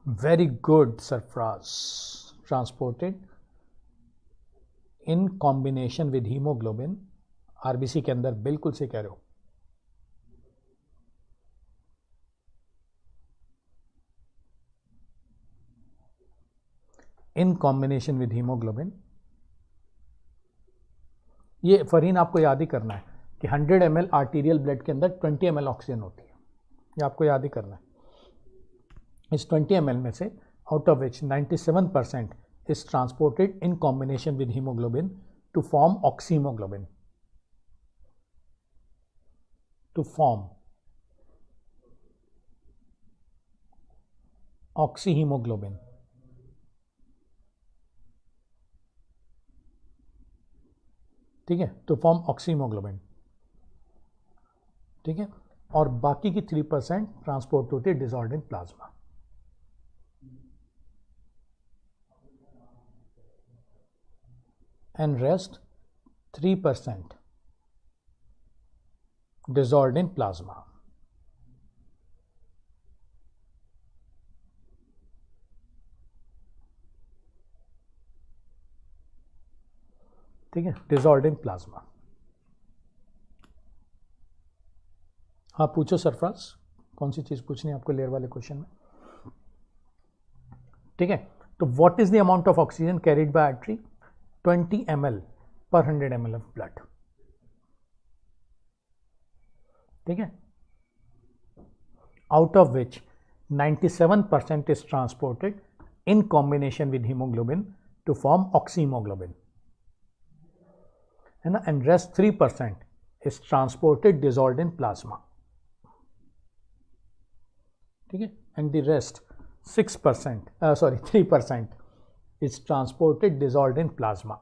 very good Sarfraz, transported in combination with hemoglobin। RBC के अंदर बिल्कुल से कह रहे हो। इन कॉम्बिनेशन विद हीमोग्लोबिन। ये फरहीन आपको याद ही करना है कि 100 ml आर्टीरियल ब्लड के अंदर 20 ml ऑक्सीजन होती है, ये आपको याद ही करना है। इस 20 ml में से out of which 97% is transported in combination with haemoglobin to form oxyhaemoglobin, to form oxyhaemoglobin, ठीक है, टू फॉर्म ऑक्सीहीमोग्लोबिन, ठीक है। और बाकी की 3% ट्रांसपोर्ट होती है dissolved in plasma. And rest 3% dissolved in plasma। ठीक है, dissolved in plasma। हाँ पूछो सरफराज, कौन सी चीज पूछनी है आपको लेयर वाले क्वेश्चन में? ठीक है, तो what is the amount of oxygen carried by artery? 20 ml per 100 ml of blood, ठीक है, out of which 97% is transported in combination with haemoglobin to form oxyhaemoglobin, है ना, and rest 3% is transported dissolved in plasma, ठीक है, and the rest 3% is transported dissolved in plasma.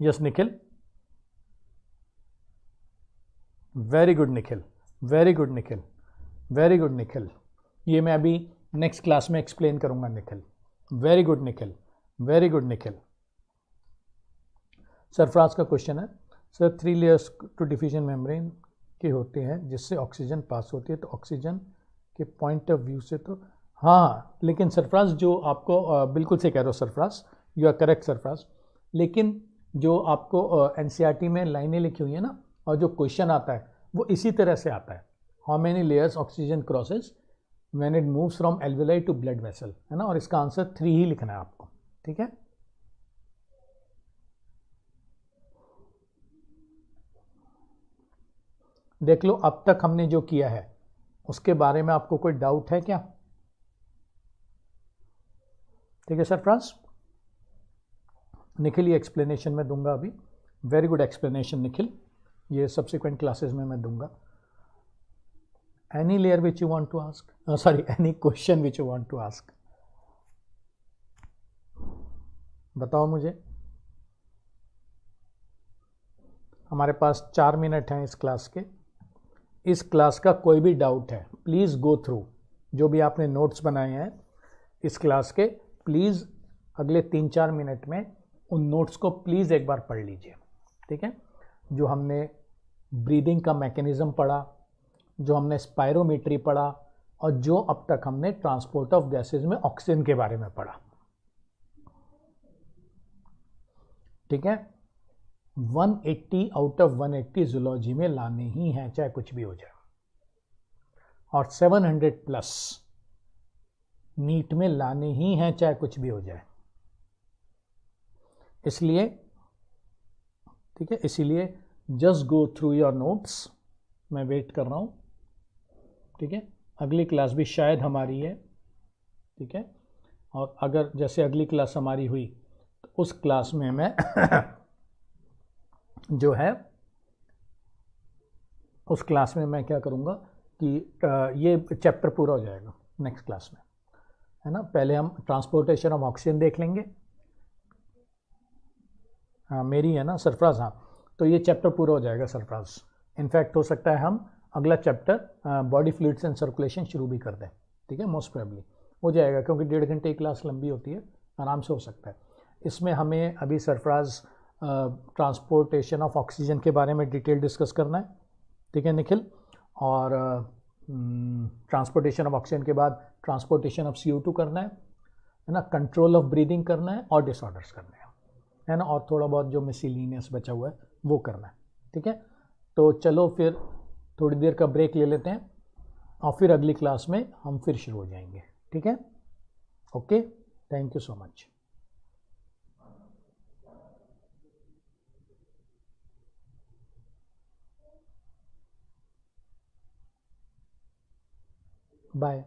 Yes Nikhil, very good Nikhil, very good Nikhil, very good Nikhil. ये मैं अभी next class में explain करूंगा Nikhil. Very good Nikhil, very good Nikhil. Sarfaraz का क्वेश्चन है, sir 3 layers to diffusion membrane के होते हैं जिससे ऑक्सीजन पास होती है, तो ऑक्सीजन के पॉइंट ऑफ व्यू से तो हाँ, लेकिन सरफराज जो आपको बिल्कुल से कह रहे हो Sarfaraz, you are correct Sarfaraz, लेकिन जो आपको एनसीईआरटी में लाइनें लिखी हुई है ना, और जो क्वेश्चन आता है वो इसी तरह से आता है how many layers oxygen crosses when it moves from alveoli to blood vessel, है ना, और इसका आंसर 3 ही लिखना है आपको, ठीक है। देख लो अब तक हमने जो किया है उसके बारे में आपको कोई डाउट है क्या? ठीक है सरफराज। निखिल ये एक्सप्लेनेशन मैं दूंगा अभी, वेरी गुड एक्सप्लेनेशन निखिल, ये सब्सिक्वेंट क्लासेस में मैं दूंगा। Any layer which you want to ask, sorry any question which you want to ask, बताओ मुझे। हमारे पास 4 मिनट हैं इस क्लास के। इस क्लास का कोई भी डाउट है प्लीज़ गो थ्रू, जो भी आपने नोट्स बनाए हैं इस क्लास के, प्लीज़ अगले 3-4 मिनट में उन नोट्स को प्लीज़ एक बार पढ़ लीजिए, ठीक है। जो हमने ब्रीदिंग का मैकेनिज्म पढ़ा, जो हमने स्पायरोमीट्री पढ़ा, और जो अब तक हमने ट्रांसपोर्ट ऑफ गैसेज में ऑक्सीजन के बारे में पढ़ा, ठीक है। 180 आउट ऑफ 180 जूलॉजी में लाने ही हैं, चाहे कुछ भी हो जाए, और 700 प्लस नीट में लाने ही हैं, चाहे कुछ भी हो जाए। इसलिए ठीक है, इसीलिए just go through your notes, मैं वेट कर रहा हूं, ठीक है। अगली क्लास भी शायद हमारी है, ठीक है, और अगर जैसे अगली क्लास हमारी हुई तो उस क्लास में मैं जो है उस क्लास में मैं क्या करूँगा कि ये चैप्टर पूरा हो जाएगा नेक्स्ट क्लास में, है ना। पहले हम ट्रांसपोर्टेशन ऑफ ऑक्सीजन देख लेंगे, हाँ मेरी है ना सरफराज, हाँ तो ये चैप्टर पूरा हो जाएगा सरफराज। इनफैक्ट हो सकता है हम अगला chapter body fluids and circulation शुरू भी कर दें, ठीक है, मोस्ट प्रोबेबली हो जाएगा, क्योंकि 1.5 घंटे की क्लास लंबी होती है, आराम से हो सकता है। इसमें हमें अभी सरफराज ट्रांसपोर्टेशन ऑफ ऑक्सीजन के बारे में डिटेल डिस्कस करना है, ठीक है निखिल, और ट्रांसपोर्टेशन ऑफ ऑक्सीजन के बाद ट्रांसपोर्टेशन ऑफ CO2 करना है ना, कंट्रोल ऑफ ब्रीदिंग करना है, और डिसऑर्डर्स करने हैं, है ना, और थोड़ा बहुत जो मिसलिनियस बचा हुआ है वो करना है, ठीक है। तो चलो फिर थोड़ी देर का ब्रेक ले लेते हैं, और फिर अगली क्लास में हम फिर शुरू हो जाएंगे, ठीक है। Okay, thank you so much. Bye.